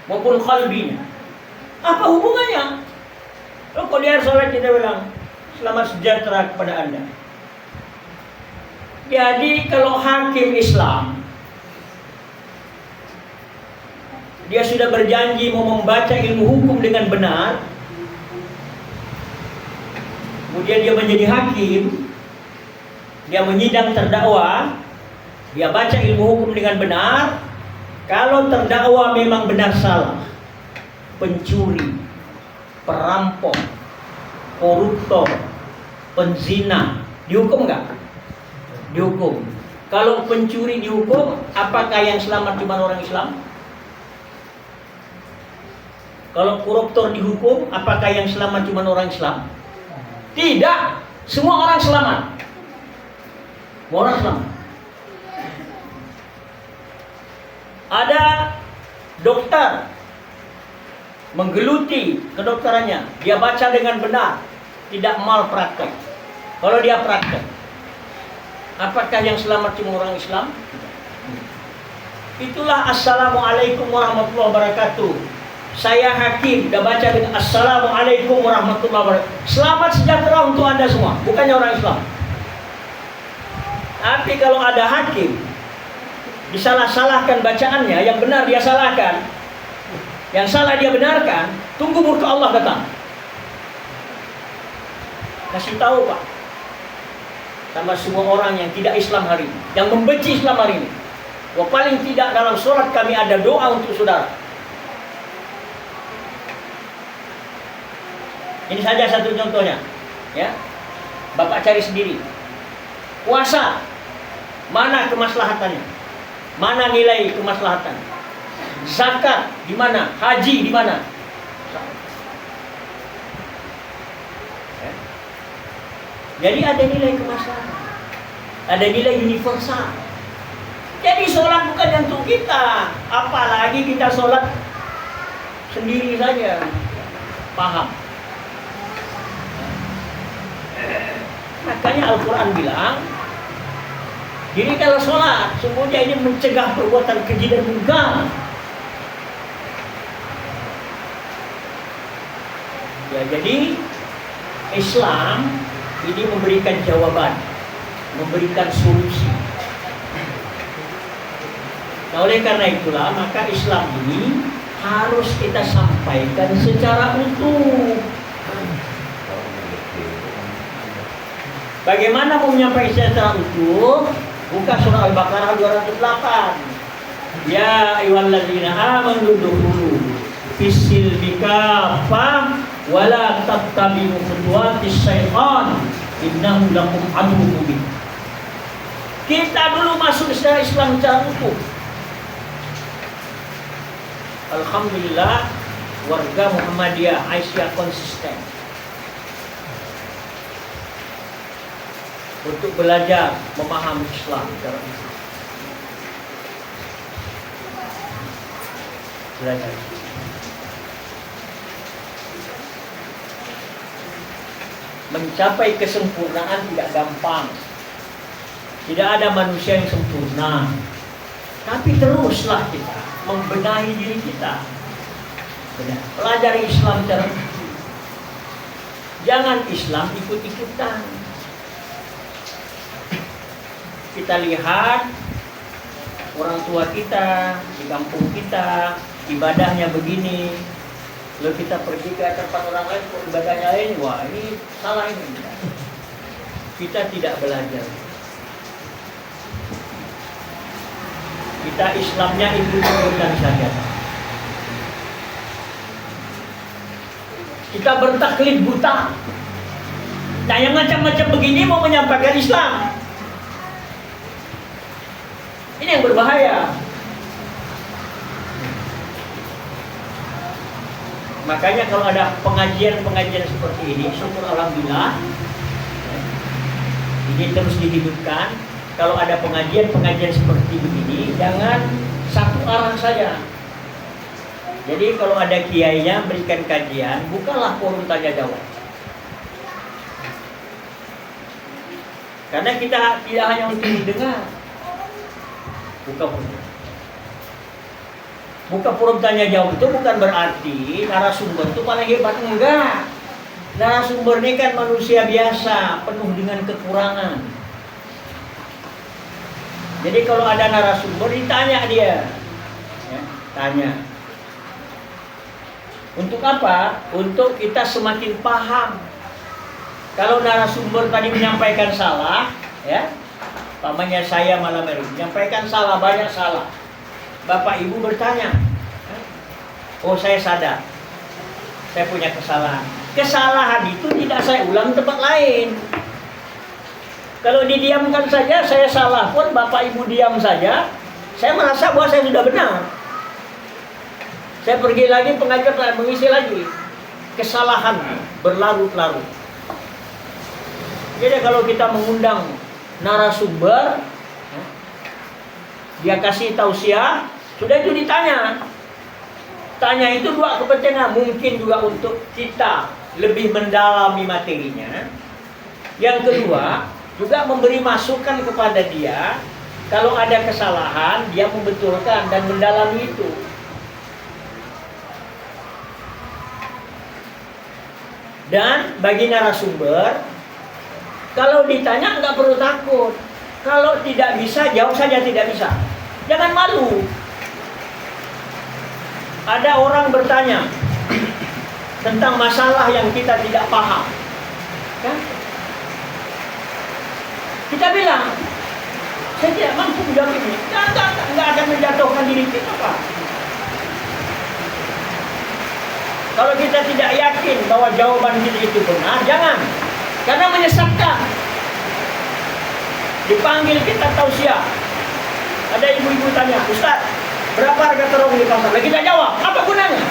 S3: maupun qalbinya. Apa hubungannya? Kalau di akhir sholat kita bilang selamat sejahtera kepada Anda. Jadi kalau hakim Islam dia sudah berjanji mau membaca ilmu hukum dengan benar, kemudian dia menjadi hakim, dia menyidang terdakwa, dia baca ilmu hukum dengan benar. Kalau terdakwa memang benar salah, pencuri, perampok, koruptor, penzina, dihukum nggak? Dihukum. Kalau pencuri dihukum, apakah yang selamat cuma orang Islam? Kalau koruptor dihukum, apakah yang selamat cuma orang Islam? Tidak, semua orang selamat. Semua orang selamat. Ada dokter menggeluti kedokterannya, dia baca dengan benar, tidak malpraktek. Kalau dia praktek, apakah yang selamat cuma orang Islam? Itulah Assalamualaikum warahmatullahi wabarakatuh. Saya hakim, sudah baca dengan Assalamualaikum warahmatullahi wabarakatuh. Selamat sejahtera untuk Anda semua, bukannya orang Islam. Tapi kalau ada hakim disalah-salahkan bacaannya, yang benar dia salahkan, yang salah dia benarkan, tunggu murka Allah datang. Kasih tahu Pak, sama semua orang yang tidak Islam hari ini, yang membenci Islam hari ini. Wah, paling tidak dalam sholat kami ada doa untuk saudara. Ini saja satu contohnya, ya. Bapak cari sendiri. Puasa, mana kemaslahatannya? Mana nilai kemaslahatan? Zakat di mana? Haji di mana? Jadi ada nilai kemaslahatan, ada nilai universal. Jadi sholat bukan untuk kita, apalagi kita sholat sendiri saja, paham? Makanya Al-Quran bilang, jadi kalau sholat, sungguhnya ini mencegah perbuatan keji dan munkar. Ya, jadi Islam ini memberikan jawaban, memberikan solusi. Nah, oleh karena itulah, maka Islam ini harus kita sampaikan secara utuh. Bagaimana mau menyampaikan secara utuh? Buka surah Al-Baqarah 208. Ya ayyuhalladzina amanu dukhulu fis-silmi kaffah wa la tattabi'u khutuwatis syaitan innahu lakum aduwwun mubin. Kita dulu masuk secara Islam secara utuh. Alhamdulillah, warga Muhammadiyah Aisyah konsisten untuk belajar memahami Islam secara utuh. Belajar. Mencapai kesempurnaan tidak gampang. Tidak ada manusia yang sempurna. Tapi teruslah kita membenahi diri kita. Benar. Pelajari Islam secara utuh. Jangan Islam ikut-ikutan. Kita lihat orang tua kita di kampung kita ibadahnya begini, lalu kita pergi ke tempat orang lain ibadahnya lain, wah ini salah ini. Kita tidak belajar. Kita Islamnya ikut-ikutan saja. Kita bertaklid buta. Nah, yang macam-macam begini mau menyampaikan Islam. Ini yang berbahaya. Makanya kalau ada pengajian-pengajian seperti ini, syukur alhamdulillah, ini terus dihidupkan. Kalau ada pengajian-pengajian seperti begini, jangan satu arah saja. Jadi kalau ada kiainya berikan kajian, bukanlah forum tanya jawab. Karena kita tidak hanya untuk mendengar. Buka forum tanya jawab itu bukan berarti narasumber itu paling hebat, enggak. Narasumber ini kan manusia biasa, penuh dengan kekurangan. Jadi kalau ada narasumber ditanya dia, ya, tanya. Untuk apa? Untuk kita semakin paham. Kalau narasumber tadi menyampaikan salah, ya. Pamannya saya malam hari menyampaikan salah, banyak salah. Bapak ibu bertanya, oh saya sadar, saya punya kesalahan. Kesalahan itu tidak saya ulang tempat lain. Kalau didiamkan saja, saya salah pun bapak ibu diam saja, saya merasa bahwa saya sudah benar. Saya pergi lagi pengajar mengisi lagi. Kesalahan berlarut-larut. Jadi kalau kita mengundang narasumber, dia kasih tausiah, sudah itu ditanya. Tanya itu dua kepentingan, mungkin juga untuk kita lebih mendalami materinya. Yang kedua, juga memberi masukan kepada dia, kalau ada kesalahan, dia membetulkan dan mendalami itu. Dan bagi narasumber, kalau ditanya nggak perlu takut. Kalau tidak bisa, jawab saja tidak bisa. Jangan malu. Ada orang bertanya tentang masalah yang kita tidak paham. Kan? Kita bilang, saya tidak mampu menjawab ini. Nggak akan menjatuhkan diri kita, Pak. Kalau kita tidak yakin bahwa jawaban kita itu benar, jangan. Karena menyesatkan. Dipanggil kita tausiah. Ada ibu-ibu tanya, Ustaz, berapa harga terong di pasar? Kita jawab, apa gunanya?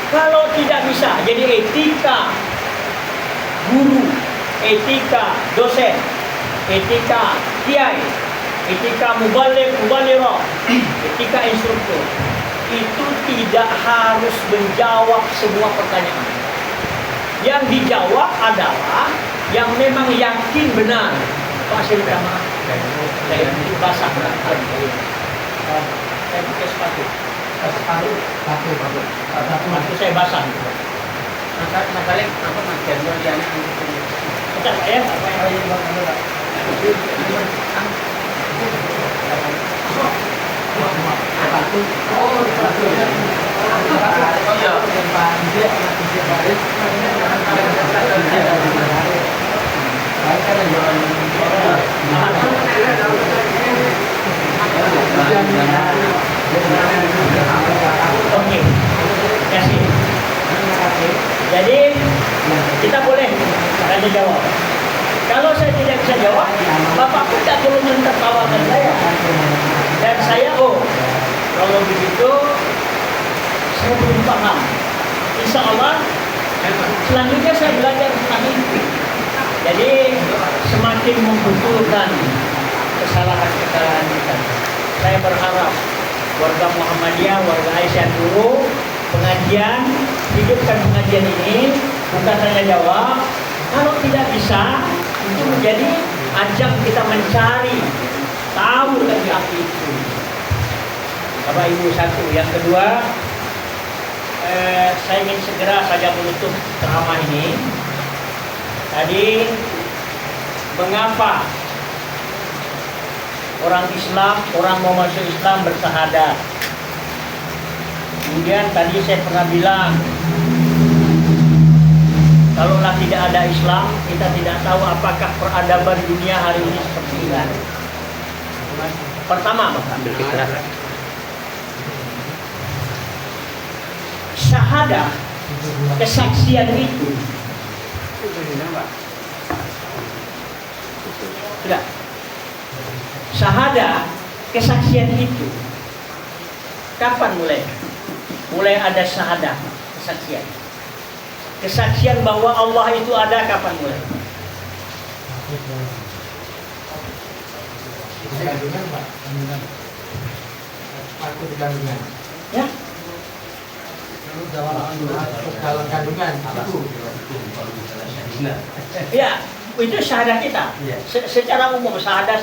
S3: Kalau tidak bisa, jadi etika guru, etika dosen, etika kiai, etika mubaligh, etika instruktur, itu tidak harus menjawab semua pertanyaan. Yang dijawab adalah yang memang yakin benar. Pak, saya minta maaf. Saya basah berangkat. Saya pakai sepatu. Sepatu saya basah.
S2: Masalah apa Mas Jendro di anak
S3: Bentar, Pak ya. Apa yang harus dilakukan? Oke, kasih. Jadi kita boleh tanya jawab. Kalau saya tidak bisa jawab, Bapak pun tidak perlu menertawakan saya. Dan saya, kalau begitu saya belum paham. Insya Allah selanjutnya saya belajar tentang itu. Jadi semakin membetulkan kesalahan-kesalahan kita. Saya berharap warga Muhammadiyah, warga Aisyah dulu pengajian, hidupkan pengajian ini, bukan hanya jawab. Kalau tidak bisa, itu menjadi ajang kita mencari tahu lagi apa itu. Bapak Ibu satu. Yang kedua, saya ingin segera saja menutup ceramah ini. Tadi mengapa orang Islam, orang mau masuk Islam bersyahadat? Kemudian tadi saya pernah bilang, kalaulah tidak ada Islam, kita tidak tahu apakah peradaban dunia hari ini seperti ini. Pertama, syahadah, kesaksian itu sudah. Syahadah, kesaksian itu kapan mulai? Mulai ada syahadah, kesaksian. Kesaksian bahwa Allah itu ada kapan mulai?
S4: Kandungan, Pak. Waktu di kandungan.
S3: Ya.
S4: Dalam kandungan itu.
S3: Ya, itu syahadah kita. Secara umum syahadah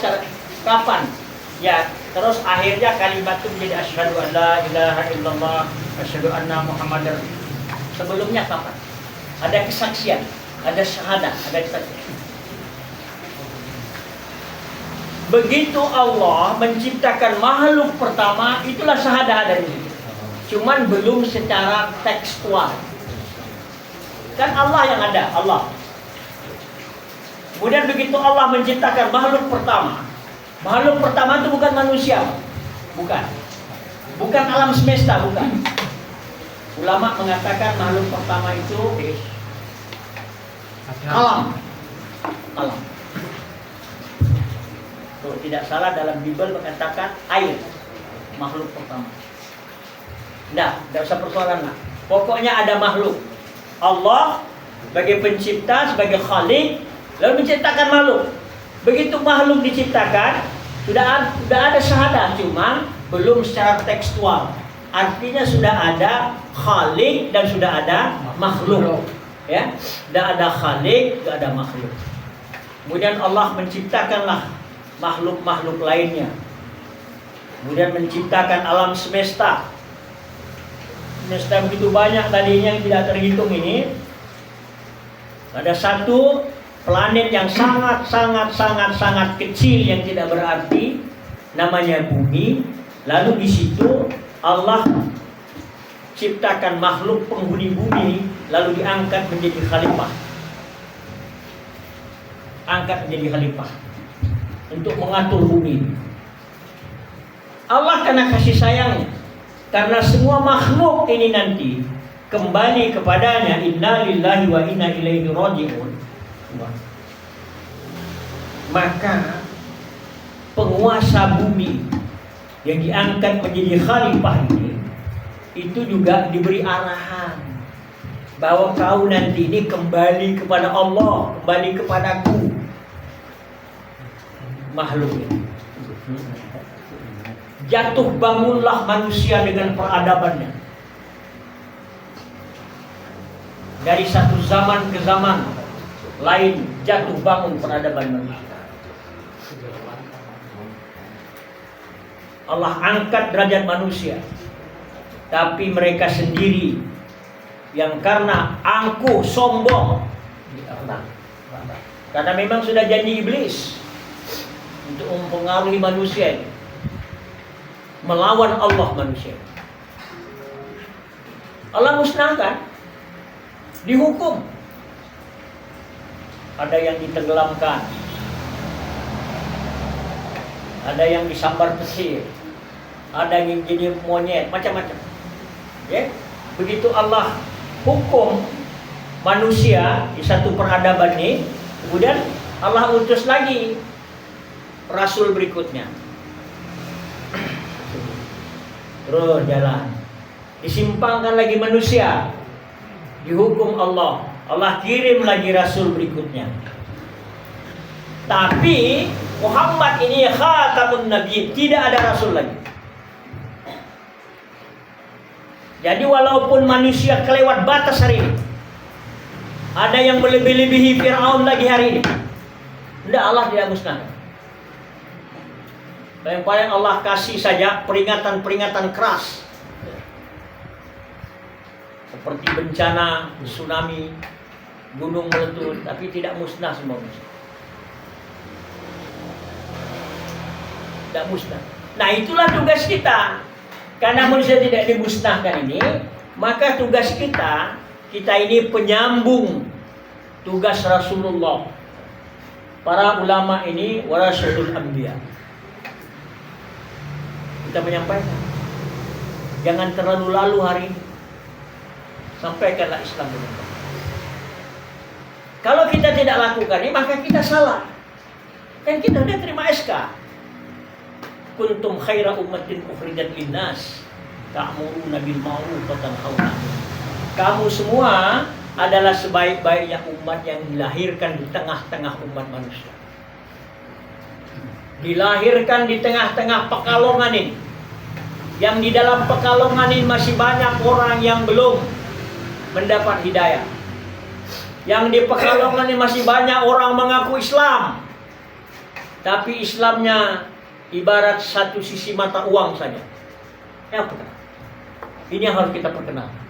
S3: kapan? Ya, terus akhirnya kalimat itu menjadi asyhadu an la ilaha illallah, asyhadu anna Muhammadar. Sebelumnya kapan? Ada kesaksian, ada syahadah, ada kesaksian. Begitu Allah menciptakan makhluk pertama, itulah syahadah dari itu. Cuman belum secara tekstual. Kan Allah yang ada, Allah. Kemudian begitu Allah menciptakan makhluk pertama. Makhluk pertama itu bukan manusia. Bukan alam semesta, bukan. Ulama mengatakan makhluk pertama itu alam. Kalau tidak salah dalam Bible mengatakan air, makhluk pertama. Tidak usah persoalan lah. Pokoknya ada makhluk. Allah sebagai pencipta, sebagai khalik, lalu menciptakan makhluk. Begitu makhluk diciptakan, sudah ada syahadah, cuma belum secara tekstual. Artinya sudah ada khalik dan sudah ada makhluk. Ya, sudah ada khalik, sudah ada makhluk. Kemudian Allah menciptakanlah makhluk-makhluk lainnya. Kemudian menciptakan alam semesta. Semesta begitu banyak tadinya yang tidak terhitung ini. Ada satu planet yang sangat kecil yang tidak berarti, namanya bumi. Lalu di situ Allah ciptakan makhluk penghuni bumi, lalu diangkat menjadi khalifah. angkat menjadi khalifah untuk mengatur bumi. Allah karena kasih sayangnya, karena semua makhluk ini nanti kembali kepadanya, inna lillahi wa inna ilaihi raji'un, maka penguasa bumi yang diangkat menjadi khalifah ini itu juga diberi arahan bahwa kau nanti ini kembali kepada Allah, kembali kepadaku, makhluk ini. Jatuh bangunlah manusia dengan peradabannya. Dari satu zaman ke zaman lain jatuh bangun peradaban manusia. Allah angkat derajat manusia, tapi mereka sendiri yang karena angkuh, sombong, karena memang sudah janji iblis untuk mempengaruhi manusia ini, melawan Allah manusia. Allah musnahkan, dihukum. Ada yang ditenggelamkan, ada yang disambar pesir, ada yang jadi monyet, macam-macam. Ya, begitu Allah hukum manusia di satu peradaban ini, kemudian Allah utus lagi rasul berikutnya. Terus jalan, disimpangkan lagi manusia, dihukum Allah. Allah kirim lagi rasul berikutnya. Tapi Muhammad ini khatamun nabi, tidak ada rasul lagi. Jadi walaupun manusia kelewat batas hari ini, ada yang melebih-lebihi Fir'aun lagi hari ini, tidak, Allah tidak musnahkan. Yang paling Allah kasih saja peringatan-peringatan keras, seperti bencana, tsunami, gunung meletus, tapi tidak musnah semua manusia. Tidak musnah. Nah, itulah tugas kita. Karena manusia tidak dimusnahkan ini, maka tugas kita ini penyambung tugas Rasulullah. Para ulama ini warasatul anbiya. Kita menyampaikan, jangan terlalu lalu hari ini, sampaikanlah Islam dengan baik. Kalau kita tidak lakukan ini, maka kita salah. Kan kita sudah terima SK. Kuntum khaira ummatin ukhrijat linnas ta'muruna bil ma'ruf wa tanhauna 'anil munkar. Kamu semua adalah sebaik-baiknya umat yang dilahirkan di tengah-tengah umat manusia. Dilahirkan di tengah-tengah Pekalongan ini. Yang di dalam Pekalongan ini masih banyak orang yang belum mendapat hidayah. Yang di Pekalongan ini masih banyak orang mengaku Islam, tapi Islamnya ibarat satu sisi mata uang saja. Ini yang harus kita perkenalkan.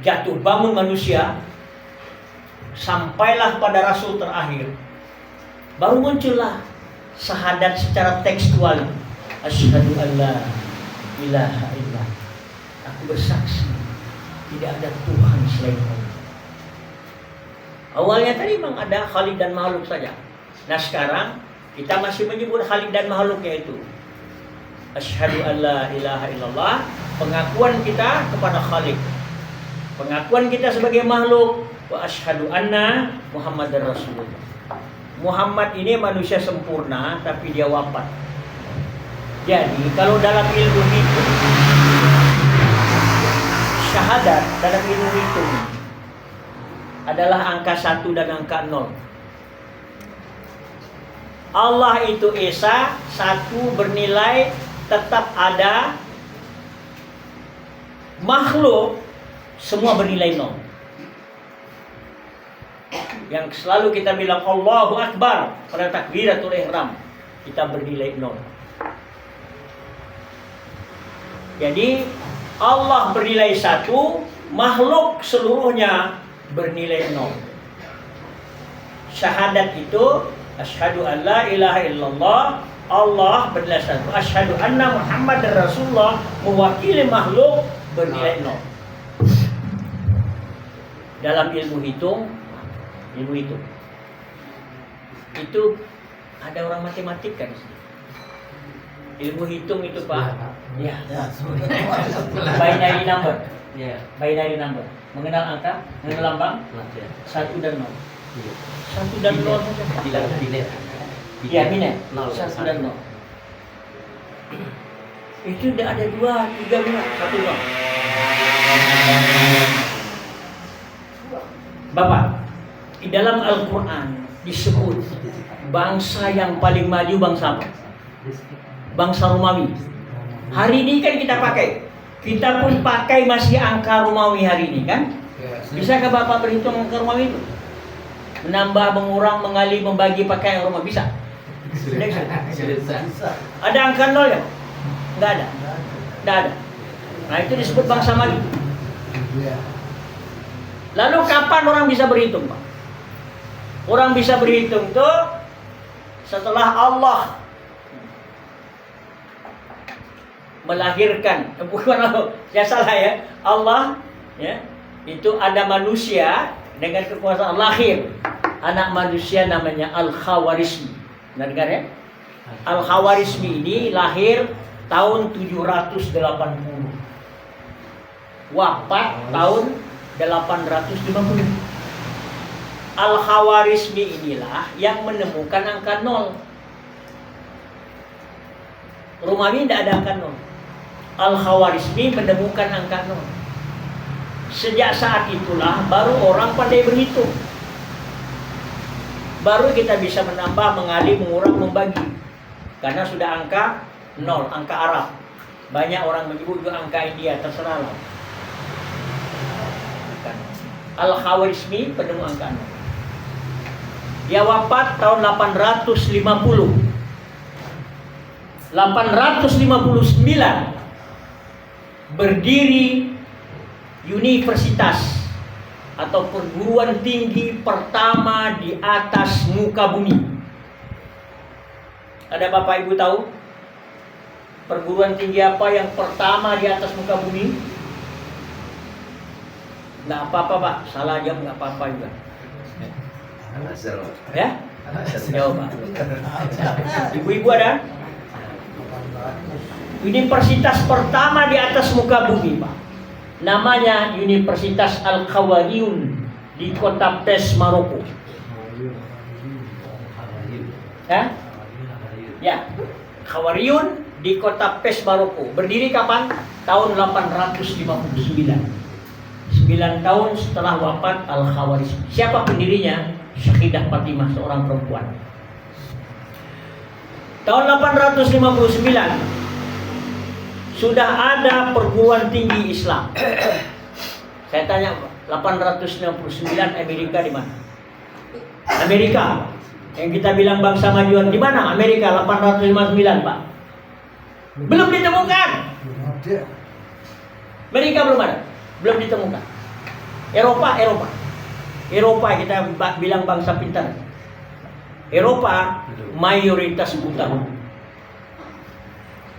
S3: Jatuh bangun manusia, sampailah pada Rasul terakhir, baru muncullah syahadat secara tekstual. Asyhadu an la ilaha illallah. Aku bersaksi tidak ada Tuhan selain Allah. Awalnya tadi memang ada Khalik dan makhluk saja. Nah sekarang kita masih menyebut Khalik dan makhluk, yaitu asyhadu an la ilaha illallah, pengakuan kita kepada Khalik, pengakuan kita sebagai makhluk, wa asyhadu anna Muhammadar Rasulullah. Muhammad ini manusia sempurna, tapi dia wafat. Jadi kalau dalam ilmu hitung, syahadat dalam ilmu hitung adalah angka 1 dan angka 0. Allah itu Esa, 1 bernilai tetap ada, makhluk semua bernilai 0. Yang selalu kita bilang Allahu Akbar pada takbiratul ihram, kita bernilai 0. Jadi Allah bernilai 1, makhluk seluruhnya bernilai 0. Syahadat itu asyhadu an la ilaha illallah, Allah bernilai 1. Asyhadu anna Muhammadar Rasulullah, mewakili makhluk, bernilai 0. dalam ilmu hitung itu ada orang matematik kan di sini. Ilmu hitung itu Pak, ya, binary number, binary number, mengenal angka, mengenal lambang, 1 dan 0, 1 dan 0 saja. Ya, biner, 1 dan 0. Itu tidak ada 2, 3 biner, 1 0. Bapak, di dalam Al-Quran disebut bangsa yang paling maju bangsa apa? Bangsa Romawi. Hari ini kan kita pun pakai masih angka Romawi hari ini kan? Bisakah Bapak berhitung angka Romawi itu? Menambah, mengurang, mengali, membagi pakai angka Romawi bisa? Ada angka 0 ya? Enggak ada. Enggak ada. Nah, itu disebut bangsa maju. Lalu kapan orang bisa berhitung, Pak? Orang bisa berhitung tuh setelah Allah melahirkan, bukan ya salah ya, Allah ya, itu ada manusia dengan kekuasaan lahir, anak manusia namanya Al-Khawarizmi. Nah, dengar ya, Al-Khawarizmi ini lahir tahun 780, wafat tahun 850. Al-Khawarizmi inilah yang menemukan angka 0. Romawi tidak ada angka 0. Al-Khawarizmi menemukan angka 0. Sejak saat itulah baru orang pandai berhitung. Baru kita bisa menambah, mengali, mengurang, membagi. Karena sudah angka 0, angka Arab. Banyak orang menyebut juga angka India, terserah lah. Al-Khawarizmi penemu angka 0. Dia wafat tahun 850. 859 berdiri universitas atau perguruan tinggi pertama di atas muka bumi. Ada Bapak Ibu tahu perguruan tinggi apa yang pertama di atas muka bumi? Nggak apa-apa Pak, salah aja nggak apa-apa juga. Ya? Jawab Pak. Ibu-ibu ada? Universitas pertama di atas muka bumi Pak, namanya Universitas Al-Khawariyun di kota Fes, Maroko. Ya, Khawariyun di kota Fes, Maroko. Berdiri kapan? Tahun 859. 9 tahun setelah wafat Al-Khawarizmi. Siapa pendirinya? Syahidah Fatimah, seorang perempuan. Tahun 859 sudah ada perguruan tinggi Islam. Saya tanya, 899 Amerika di mana? Amerika. Yang kita bilang bangsa majuan di mana? Amerika 859, Pak. Belum ditemukan. Amerika belum ada. Belum ditemukan. Eropa kita bilang bangsa pintar. Eropa mayoritas buta.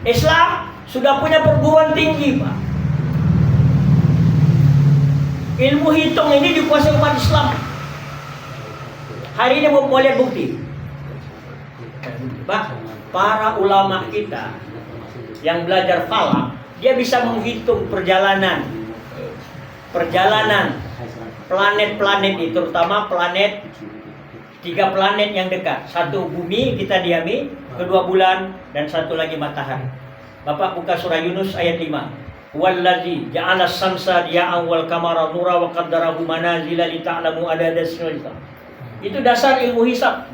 S3: Islam sudah punya perguruan tinggi, Pak. Ilmu hitung ini dikuasai umat Islam. Hari ini mau lihat bukti, Pak. Para ulama kita yang belajar falak, dia bisa menghitung perjalanan planet-planet itu, terutama planet 3 planet yang dekat. Satu bumi kita diami, kedua bulan, dan satu lagi matahari. Bapak buka surah Yunus ayat 5. Wallazi ja'ala as-samsa diya'an wal qamara nura wa qaddarahu manazila li ta'lamu adada as-sinina. Itu dasar ilmu hisab.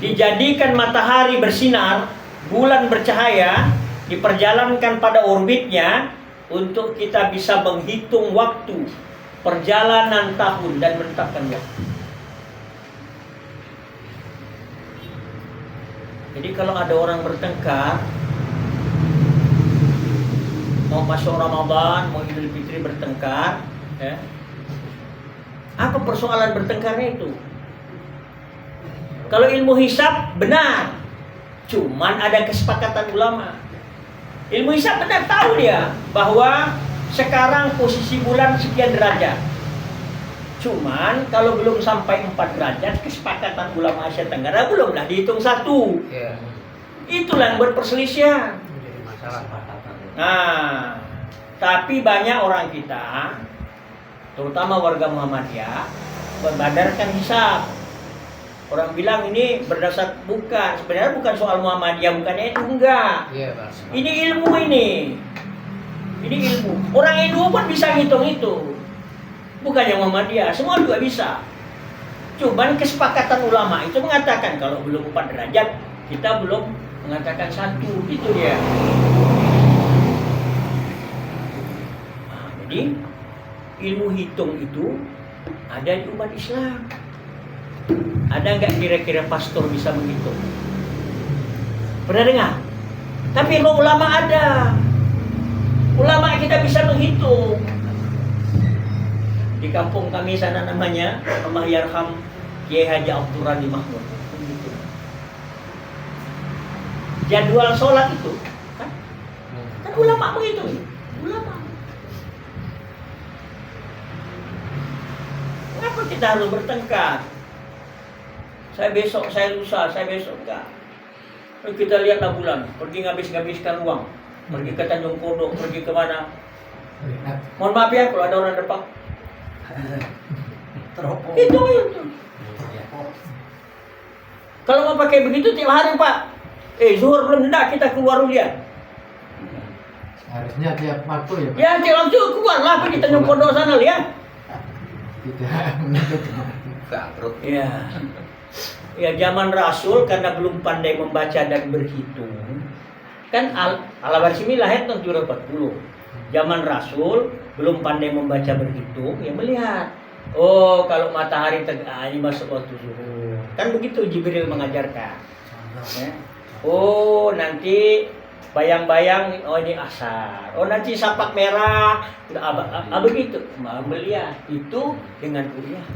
S3: Dijadikan matahari bersinar, bulan bercahaya, diperjalankan pada orbitnya untuk kita bisa menghitung waktu, perjalanan tahun, dan menetapkan waktu. Jadi kalau ada orang bertengkar, mau masuk Ramadan, mau Idul Fitri bertengkar, ya, apa persoalan bertengkarnya itu? Kalau ilmu hisab benar, cuman ada kesepakatan ulama. Ilmu hisab benar, tahu dia bahwa Sekarang posisi bulan sekian derajat. Cuman kalau belum sampai 4 derajat, kesepakatan ulama Asia Tenggara belumlah dihitung 1.
S2: Iya.
S3: Itulah yang buat perselisihan.
S2: Jadi masalah.
S3: Nah, tapi banyak orang kita, terutama warga Muhammadiyah, membadarkan hisab. Orang bilang ini berdasar, bukan, sebenarnya bukan soal Muhammadiyah, bukannya itu, enggak.
S2: Iya, Pak.
S3: Ini ilmu ini. Ini ilmu. Orang NU pun bisa ngitung itu. Bukannya Muhammadiyah, semua juga bisa. Cuman kesepakatan ulama itu mengatakan kalau belum 4 derajat, kita belum mengatakan 1. Itu dia. Nah, jadi ilmu hitung itu ada di umat Islam. Ada nggak kira-kira pastor bisa menghitung? Pernah dengar? Tapi kalau ulama ada. Ulama kita bisa menghitung. Di kampung kami sana namanya Allah Yarham Kiai Haji Abdul Rani Mahmud. Jadwal sholat itu kan ulama menghitung. Ulama. Kenapa kita harus bertengkar? Saya besok, saya lusa, saya besok enggak. Kita lihatlah bulan, pergi ngabis-ngabiskan uang, pergi ke Tanjung Kodok, pergi ke mana? Mohon maaf ya kalau ada orang depan. Itu. Kalau mau pakai begitu tiap hari Pak. Zuhur belum hendak kita keluar dulu ya.
S4: Harusnya tiap waktu ya Pak.
S3: Ya tiap waktu keluarlah pergi Tanjung Kodok sana lihat.
S4: Tidak menuntut.
S3: Ya. Ya zaman Rasul karena belum pandai membaca dan berhitung. Kan Al-Abarsimi lahir tahun 740. Zaman Rasul belum pandai membaca berhitung, ya melihat. Oh, kalau matahari ini masuk waktu zuhur. Kan begitu Jibril mengajarkan. Ya. Oh, nanti bayang-bayang, oh ini asar. Oh, nanti sapak merah. Begitu. Melihat itu dengan kuliah.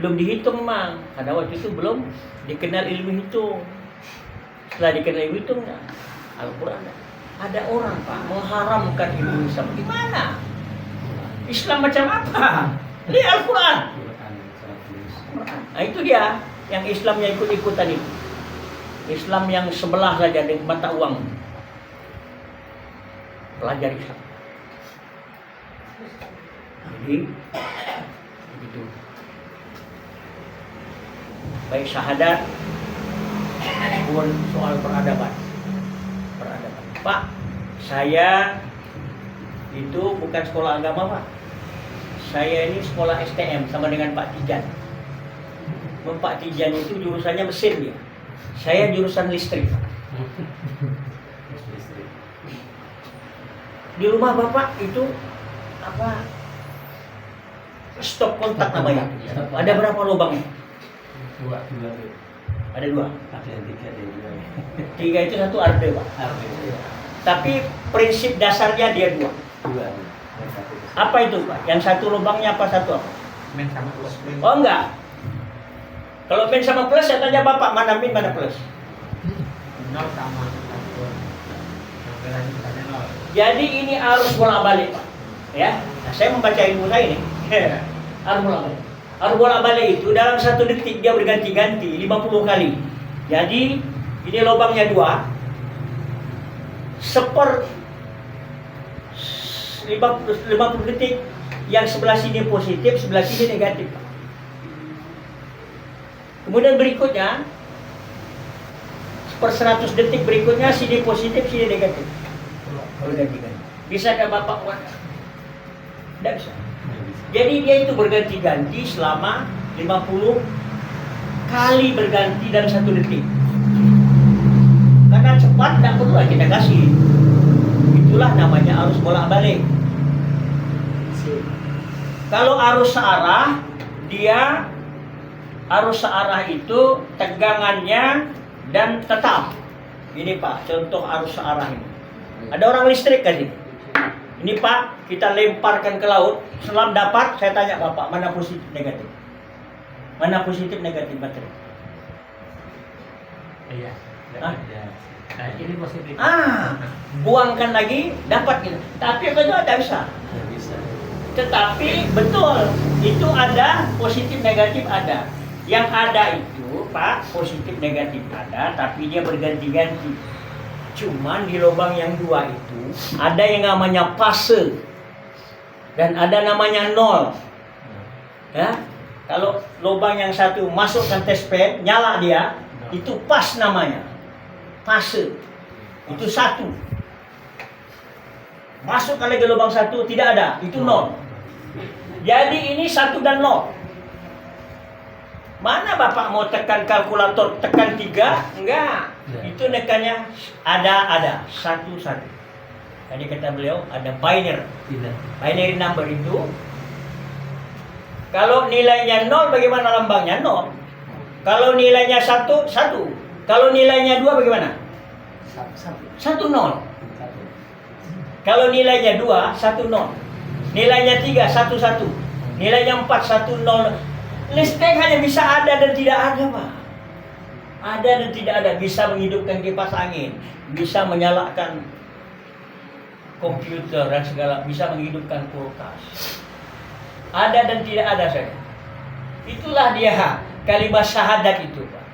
S3: Belum dihitung Mang, karena waktu itu belum dikenal ilmu hitung. Setelah dikenal ilmu hitung, Al-Quran ada orang Pak mengharamkan ilmu hisab. Gimana? Islam macam apa? Ini Al-Quran. Nah itu dia yang Islamnya ikut-ikutan itu. Islam yang sebelah saja dengan mata uang. Pelajari Islam. Jadi begitu. Baik syahadat maupun soal peradaban. Pak, saya itu bukan sekolah agama Pak. Saya ini sekolah STM sama dengan Pak Tijan. Pak Tijan itu jurusannya mesin dia. Saya jurusan listrik. Di rumah Bapak itu apa? Stop kontak namanya. Ada berapa lubangnya?
S2: Dua.
S3: Ada 2.
S2: Ada yang 3, ada yang 2.
S3: 3 itu satu arde Pak. Tapi prinsip dasarnya dia 2. Apa itu Pak? Yang satu lubangnya apa satu apa?
S2: Min sama plus.
S3: Oh enggak. Kalau min sama plus saya tanya Bapak mana min mana plus.
S2: 0 sama 1.
S3: Jadi ini arus bolak-balik Pak. Ya. Nah, saya membaca ilmu saya ini. Arus bolak-balik. Arus bolak-balik itu dalam 1 detik dia berganti-ganti 50 kali. Jadi ini lubangnya 2. Seper 50 detik yang sebelah sini positif, sebelah sini negatif. Kemudian berikutnya per 100 detik berikutnya sini positif, sini negatif. Bisa ke Bapak buat? Tidak bisa. Jadi dia itu berganti-ganti selama 50 kali berganti dalam 1 detik. Karena cepat tidak perlu kita kasih. Itulah namanya arus bolak-balik. Kalau arus searah, dia arus searah itu tegangannya dan tetap. Ini Pak, contoh arus searah ini. Ada orang listrik kan ini? Ini Pak, kita lemparkan ke laut, selam dapat, saya tanya Bapak, mana positif negatif? Mana positif negatif baterai?
S2: Iya.
S3: Hah?
S2: Nah, ini positif.
S3: Buangkan lagi, dapat gitu. Tapi kalau tidak bisa.
S2: Nggak bisa.
S3: Tetapi betul, itu ada positif negatif ada. Yang ada itu Pak, positif negatif ada, tapi dia berganti-ganti. Cuman di lubang yang dua itu ada yang namanya fase dan ada namanya nol. Ya, kalau lubang yang satu masukkan tesped, nyala dia, itu pas namanya. Fase itu satu. Masukkan lagi lubang satu, tidak ada, itu nol. Jadi ini 1 dan 0. Mana Bapak mau tekan kalkulator, tekan 3? Enggak. Itu nekannya ada 1. Tadi kata beliau ada binary.
S2: Tidak.
S3: Binary number itu kalau nilainya 0 bagaimana lambangnya? 0. Kalau nilainya 1, 1. Kalau nilainya 2 bagaimana? 1, 0. Kalau nilainya 2, 1, 0. Nilainya 3, 1, 1. Nilainya 4, 1, 0. Listrik hanya bisa ada dan tidak ada, Pak. Ada dan tidak ada. Bisa menghidupkan kipas angin, bisa menyalakan komputer dan segala, bisa menghidupkan kulkas. Ada dan tidak ada saja. Itulah dia kalimat syahadat itu, Pak.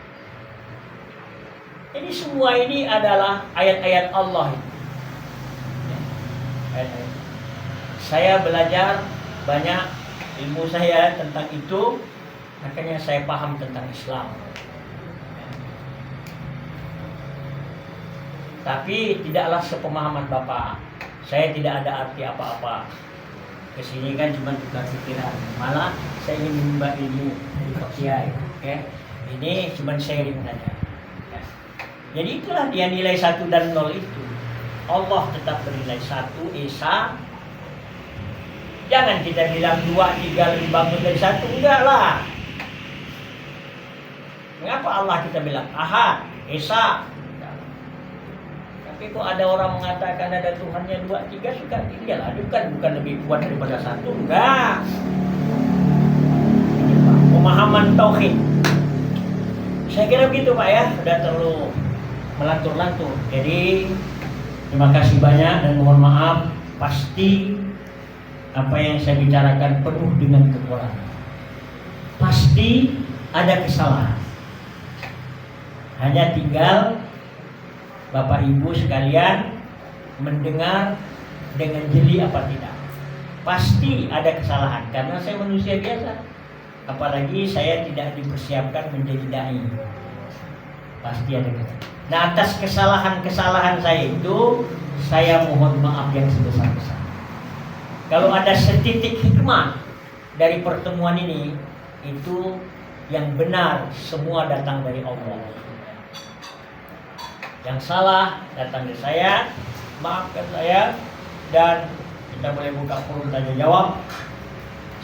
S3: Ini semua ini adalah ayat-ayat Allah itu. Ayat-ayat. Saya belajar banyak ilmu saya tentang itu, makanya saya paham tentang Islam. Tapi tidaklah sepemahaman Bapak. Saya tidak ada arti apa-apa. Kesini kan cuma tukar pikiran. Malah saya ingin menimba ilmu dari Pak Kiai. Okay? Ini cuma sharing saja. Ya. Jadi itulah dia nilai 1 dan 0 itu. Allah tetap bernilai 1 Esa. Jangan kita bilang 2, 3 lebih bagus dari 1. Enggak lah. Mengapa Allah kita bilang Ahad, Esa? Tapi kok ada orang mengatakan ada Tuhannya 2, 3 suka tinggal. Bukan lebih kuat daripada 1. Enggak. Pemahaman tauhid. Saya kira begitu Pak ya. Sudah terlalu melantur-lantur. Jadi terima kasih banyak dan mohon maaf. Pasti apa yang saya bicarakan penuh dengan kekurangan. Pasti ada kesalahan. Hanya tinggal Bapak Ibu sekalian mendengar dengan jeli apa tidak. Pasti ada kesalahan karena saya manusia biasa. Apalagi saya tidak dipersiapkan menjadi dai. Pasti ada kesalahan. Nah, atas kesalahan-kesalahan saya itu saya mohon maaf yang sebesar-besar. Kalau ada setitik hikmah dari pertemuan ini, itu yang benar semua datang dari Allah. Yang salah datang dari saya, maafkan saya, dan kita boleh buka forum tanya jawab.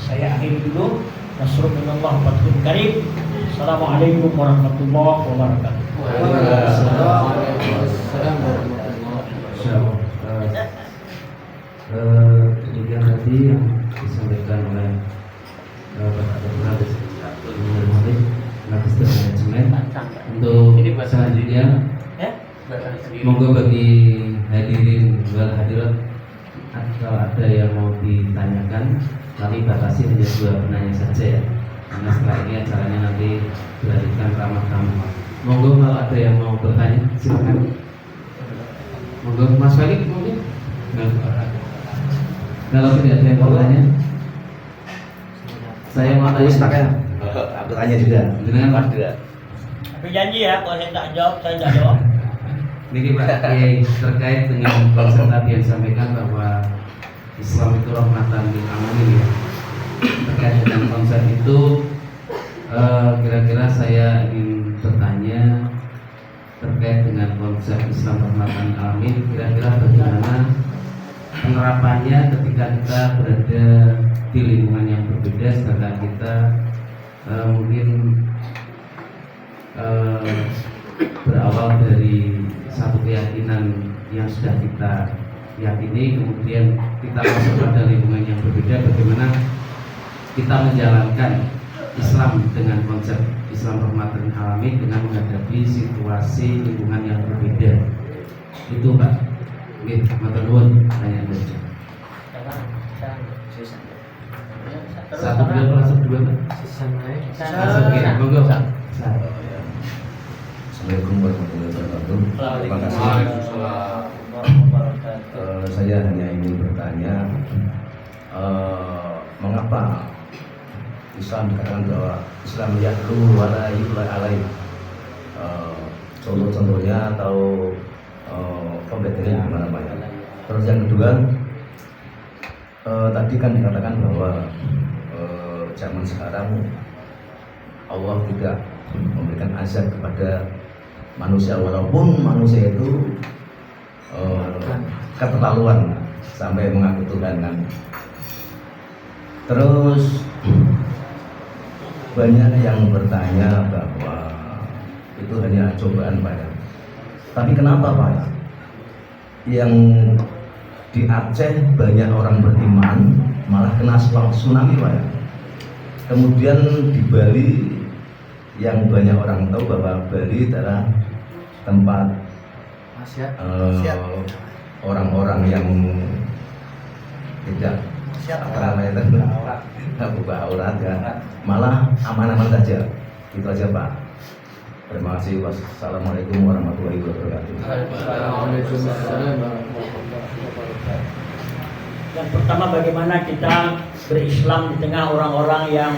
S3: Saya akhiri dulu. Nasrul minallah fathul karim. Assalamualaikum warahmatullahi wabarakatuh.
S4: Waalaikumsalam warahmatullahi wabarakatuh.
S1: Demikian tadi yang disampaikan oleh Bapak Dr. Abdul Muhammad, Magister Manajemen. Untuk selanjutnya, monggo bagi hadirin wal hadirat, kalau ada yang mau ditanyakan, kami batasi hanya 2 penanya saja ya. Karena setelah ini acaranya nanti dilanjutkan ramah tamu. Monggo kalau ada yang mau bertanya, silakan. Monggo Mas Felix mungkin. Kalau tidak ada yang mau bertanya, saya mau tanya.
S5: Aku tanya juga.
S1: Dengan Mas.
S3: Tapi janji ya, kalau saya tak jawab, saya tak jawab.
S1: Ini Pak Kiai, terkait dengan konsep tadi yang disampaikan bahwa Islam itu rahmatan lil alamin ya. Terkait dengan konsep itu, kira-kira saya ingin bertanya terkait dengan konsep Islam rahmatan lil alamin. Kira-kira bagaimana penerapannya ketika kita berada di lingkungan yang berbeda, sedangkan kita mungkin berawal dari satu keyakinan yang sudah kita yakini, kemudian kita masuk pada lingkungan yang berbeda, bagaimana kita menjalankan Islam dengan konsep Islam rahmatan lil alamin dengan menghadapi situasi lingkungan yang berbeda. Itu Pak. Oke, matur nuwun. Tanya saja. Satu dua langsung dua Pak. Langsung ya, monggo.
S5: Assalamualaikum warahmatullahi wabarakatuh. Terima kasih. Saya hanya ingin bertanya, mengapa Islam dikatakan bahwa Islam ya'lu wa la yu'la alaih? Contoh-contohnya atau pembedanya gimana Pak ya? Terus yang kedua, tadi kan dikatakan bahwa zaman sekarang Allah tidak memberikan azab kepada manusia, walaupun manusia itu keterlaluan sampai mengaku Tuhan kan. Terus banyak yang bertanya bahwa itu hanya cobaan Pak ya. Tapi kenapa Pak ya? Yang di Aceh banyak orang beriman malah kena tsunami Pak ya. Kemudian di Bali yang banyak orang tahu bahwa Bali adalah tempat orang-orang yang tidak buka aurat ya, malah aman-aman saja. Itu aja Pak. Terima kasih. Wassalamualaikum warahmatullahi wabarakatuh.
S4: Waalaikumsalam warahmatullahi wabarakatuh.
S3: Yang pertama, bagaimana kita berislam di tengah orang-orang yang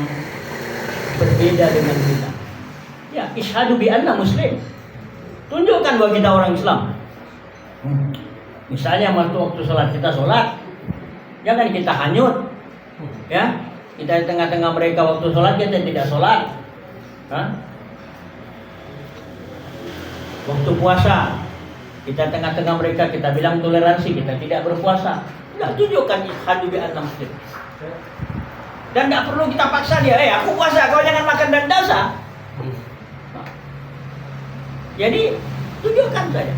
S3: berbeda dengan kita. Ya, isyhadu bi anna muslim. Tunjukkan bahwa kita orang Islam. Misalnya waktu sholat, kita sholat, jangan kita hanyut. Ya, kita di tengah-tengah mereka waktu sholat kita tidak sholat. Waktu puasa, kita tengah-tengah mereka kita bilang toleransi, kita tidak berpuasa. Tidak, tunjukkan isyhadu bi anna muslim. Dan tidak perlu kita paksa dia, aku puasa, kau jangan makan dan dosa. Jadi tunjukkan saja.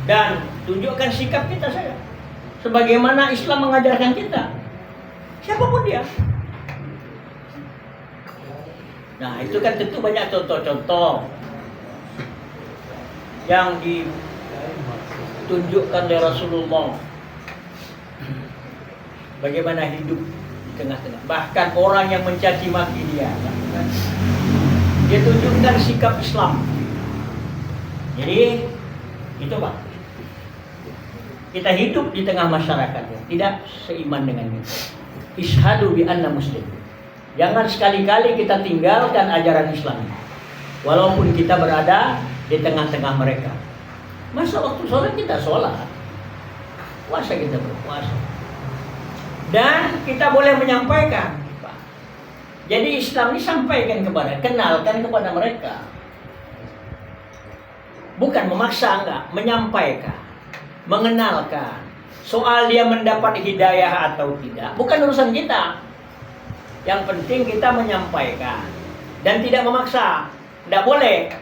S3: Dan tunjukkan sikap kita saja. Sebagaimana Islam mengajarkan kita. Siapapun dia. Nah, itu kan tentu banyak contoh-contoh yang ditunjukkan oleh Rasulullah. Bagaimana hidup di tengah-tengah. Bahkan orang yang mencaci maki dia tunjukkan sikap Islam. Jadi itu Pak, kita hidup di tengah masyarakat yang tidak seiman dengan kita. Isyhadu bi anna muslim. Jangan sekali-kali kita tinggalkan ajaran Islam, walaupun kita berada di tengah-tengah mereka. Masa waktu sholat kita sholat, puasa kita berpuasa, dan kita boleh menyampaikan Pak. Jadi Islam ini sampaikan kenalkan kepada mereka. Bukan memaksa, enggak, menyampaikan, mengenalkan. Soal dia mendapat hidayah atau tidak, bukan urusan kita. Yang penting kita menyampaikan dan tidak memaksa. Tidak boleh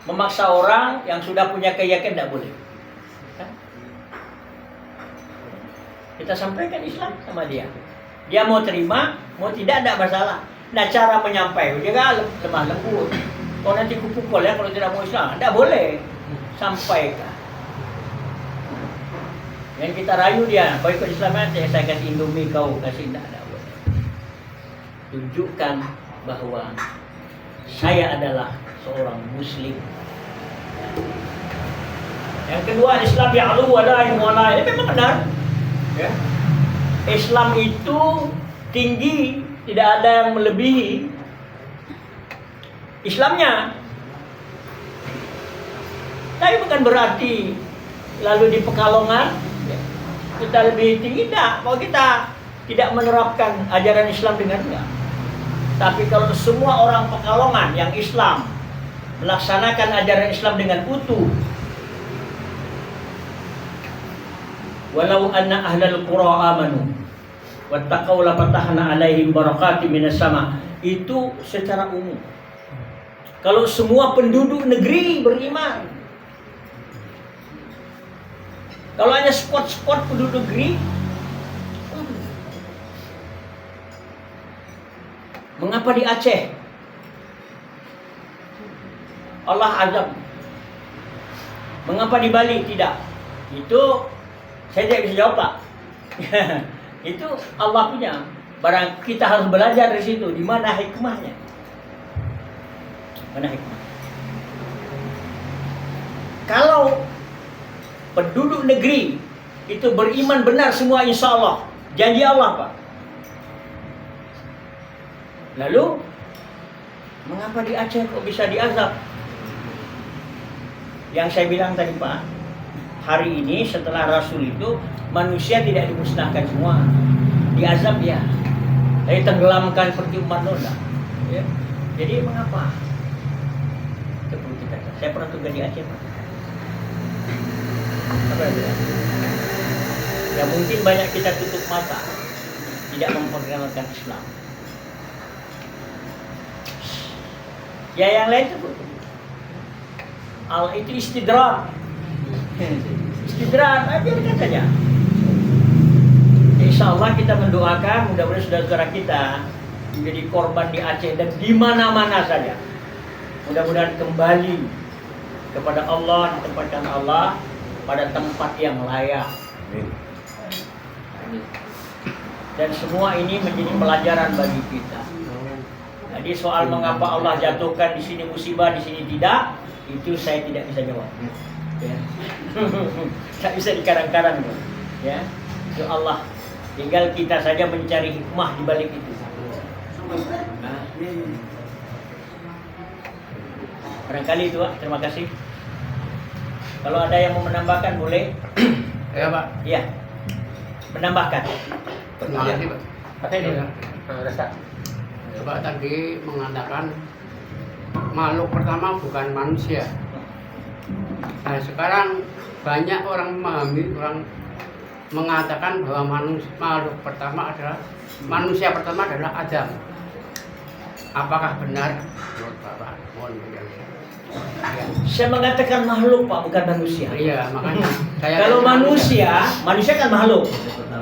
S3: memaksa orang yang sudah punya keyakinan, tidak boleh. Kita sampaikan Islam sama dia. Dia mau terima, mau tidak masalah. Nah, cara menyampaikan juga lemah lembut. Oh, nanti kupukul ya kalau tidak mau Islam. Tidak boleh. Sampaikan. Yang kita rayu dia, boikot Islam nanti saya kasih Indomie, kau kasih tidak boleh. Tunjukkan bahwa saya adalah seorang Muslim. Yang kedua, Islam ya'lu wa la yu'la. Ini memang benar. Ya. Islam itu tinggi, tidak ada yang melebihi Islamnya. Tapi bukan berarti lalu di Pekalongan kita lebih tinggi, tidak. Kalau kita tidak menerapkan ajaran Islam dengan enggak. Tapi kalau semua orang Pekalongan yang Islam melaksanakan ajaran Islam dengan utuh, walau anna ahlal qura amanu wattaqau la fatahna alaihim barakatim minas sama, itu secara umum. Kalau semua penduduk negeri beriman, kalau hanya spot-spot penduduk negeri, mengapa di Aceh Allah azab Mengapa di Bali tidak? Itu saya tidak bisa jawab, Pak. Itu Allah punya. Barang kita harus belajar dari situ. Di mana hikmahnya? Mana hikmah? Kalau penduduk negeri itu beriman benar semua, insya Allah, janji Allah, Pak. Lalu mengapa di Aceh kok bisa diazab? Yang saya bilang tadi, Pak, hari ini setelah Rasul itu manusia tidak dimusnahkan semua, diazab ya, tapi tenggelamkan seperti umat Nuh. Ya. Jadi mengapa? Itu perlu kita. Saya pernah tugas di Aceh, Pak. Apa ya? Ya mungkin banyak kita tutup mata, tidak memperkenalkan Islam. Ya yang lain itu itu istidrak. Istidrak, biarkan saja. Insya Allah kita mendoakan mudah-mudahan saudara-saudara kita menjadi korban di Aceh dan di mana-mana saja. Mudah-mudahan kembali kepada Allah, ditempatkan Allah pada tempat yang layak. Dan semua ini menjadi pelajaran bagi kita. Jadi soal mengapa Allah jatuhkan di sini musibah, di sini tidak, itu saya tidak bisa jawab. Ya. Tak bisa dikarang-karang, ya. Itu Allah. Tinggal kita saja mencari hikmah di balik itu. Nah, barangkali itu, Pak. Terima kasih. Kalau ada yang mau menambahkan boleh.
S2: Ya, Pak.
S3: Iya. Menambahkan.
S2: Terima kasih, Pak.
S3: Pakai dulu.
S2: Rasa. Bapak tadi mengatakan makhluk pertama bukan manusia. Nah, sekarang banyak orang memahami, orang mengatakan bahwa makhluk pertama adalah manusia pertama adalah Adam. Apakah benar menurut Bapak? Mohon penjelasan. Ya.
S3: Saya mengatakan makhluk, Pak, bukan manusia.
S2: Iya, makanya saya
S3: Kalau manusia kan makhluk.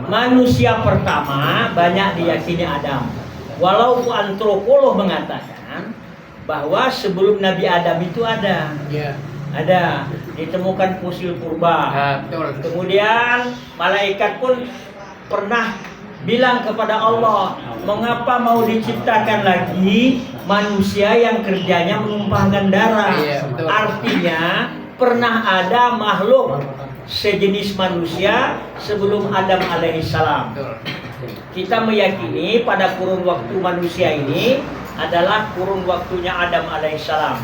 S3: Manusia pertama banyak diyakini Adam. Walaupun antropolog mengatakan bahwa sebelum Nabi Adam itu ada.
S2: Iya.
S3: Ada ditemukan fosil purba.
S2: Betul.
S3: Kemudian malaikat pun pernah bilang kepada Allah, mengapa mau diciptakan lagi manusia yang kerjanya menumpahkan darah?
S2: Iya, betul.
S3: Artinya pernah ada makhluk sejenis manusia sebelum Adam alaihissalam.
S2: Betul.
S3: Kita meyakini pada kurun waktu manusia ini adalah kurun waktunya Adam alaihissalam.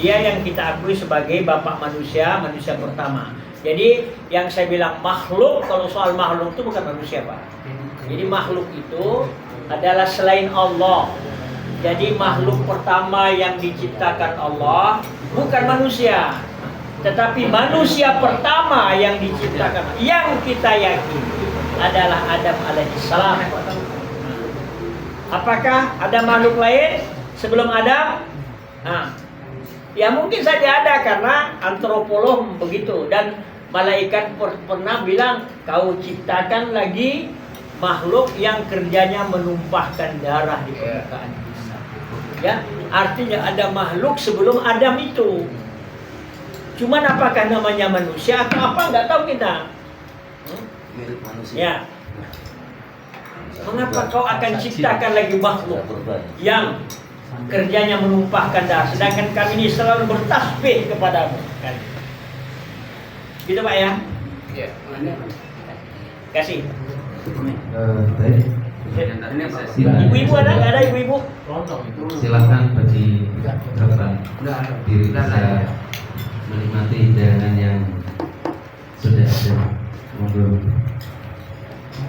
S3: Dia yang kita akui sebagai bapak manusia, manusia pertama. Jadi yang saya bilang makhluk, kalau soal makhluk itu bukan manusia, Pak. Jadi makhluk itu adalah selain Allah. Jadi makhluk pertama yang diciptakan Allah bukan manusia, tetapi manusia pertama yang diciptakan, yang kita yakini adalah Adam alaihissalam. Apakah ada makhluk lain sebelum Adam? Ya mungkin saja ada karena antropolog begitu, dan malaikat pernah bilang kau ciptakan lagi makhluk yang kerjanya menumpahkan darah di permukaan bumi. Ya, artinya ada makhluk sebelum Adam itu. Cuman apakah namanya manusia atau apa nggak tahu kita. Ya. Mengapa kau akan ciptakan lagi makhluk yang kerjanya menumpahkan darah, sedangkan kami ini selalu bertasbih kepadamu? Kan? Gitu, Pak, ya?
S2: Iya.
S3: Kasih.
S5: Baik.
S3: Ibu-ibu ada nggak ada ibu-ibu?
S1: Silahkan bagi Bapak diri bisa menikmati hidangan yang sudah ada. Monggo.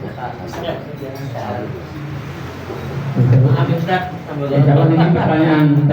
S3: Maaf, Ustaz.
S4: Kalau ini pertanyaan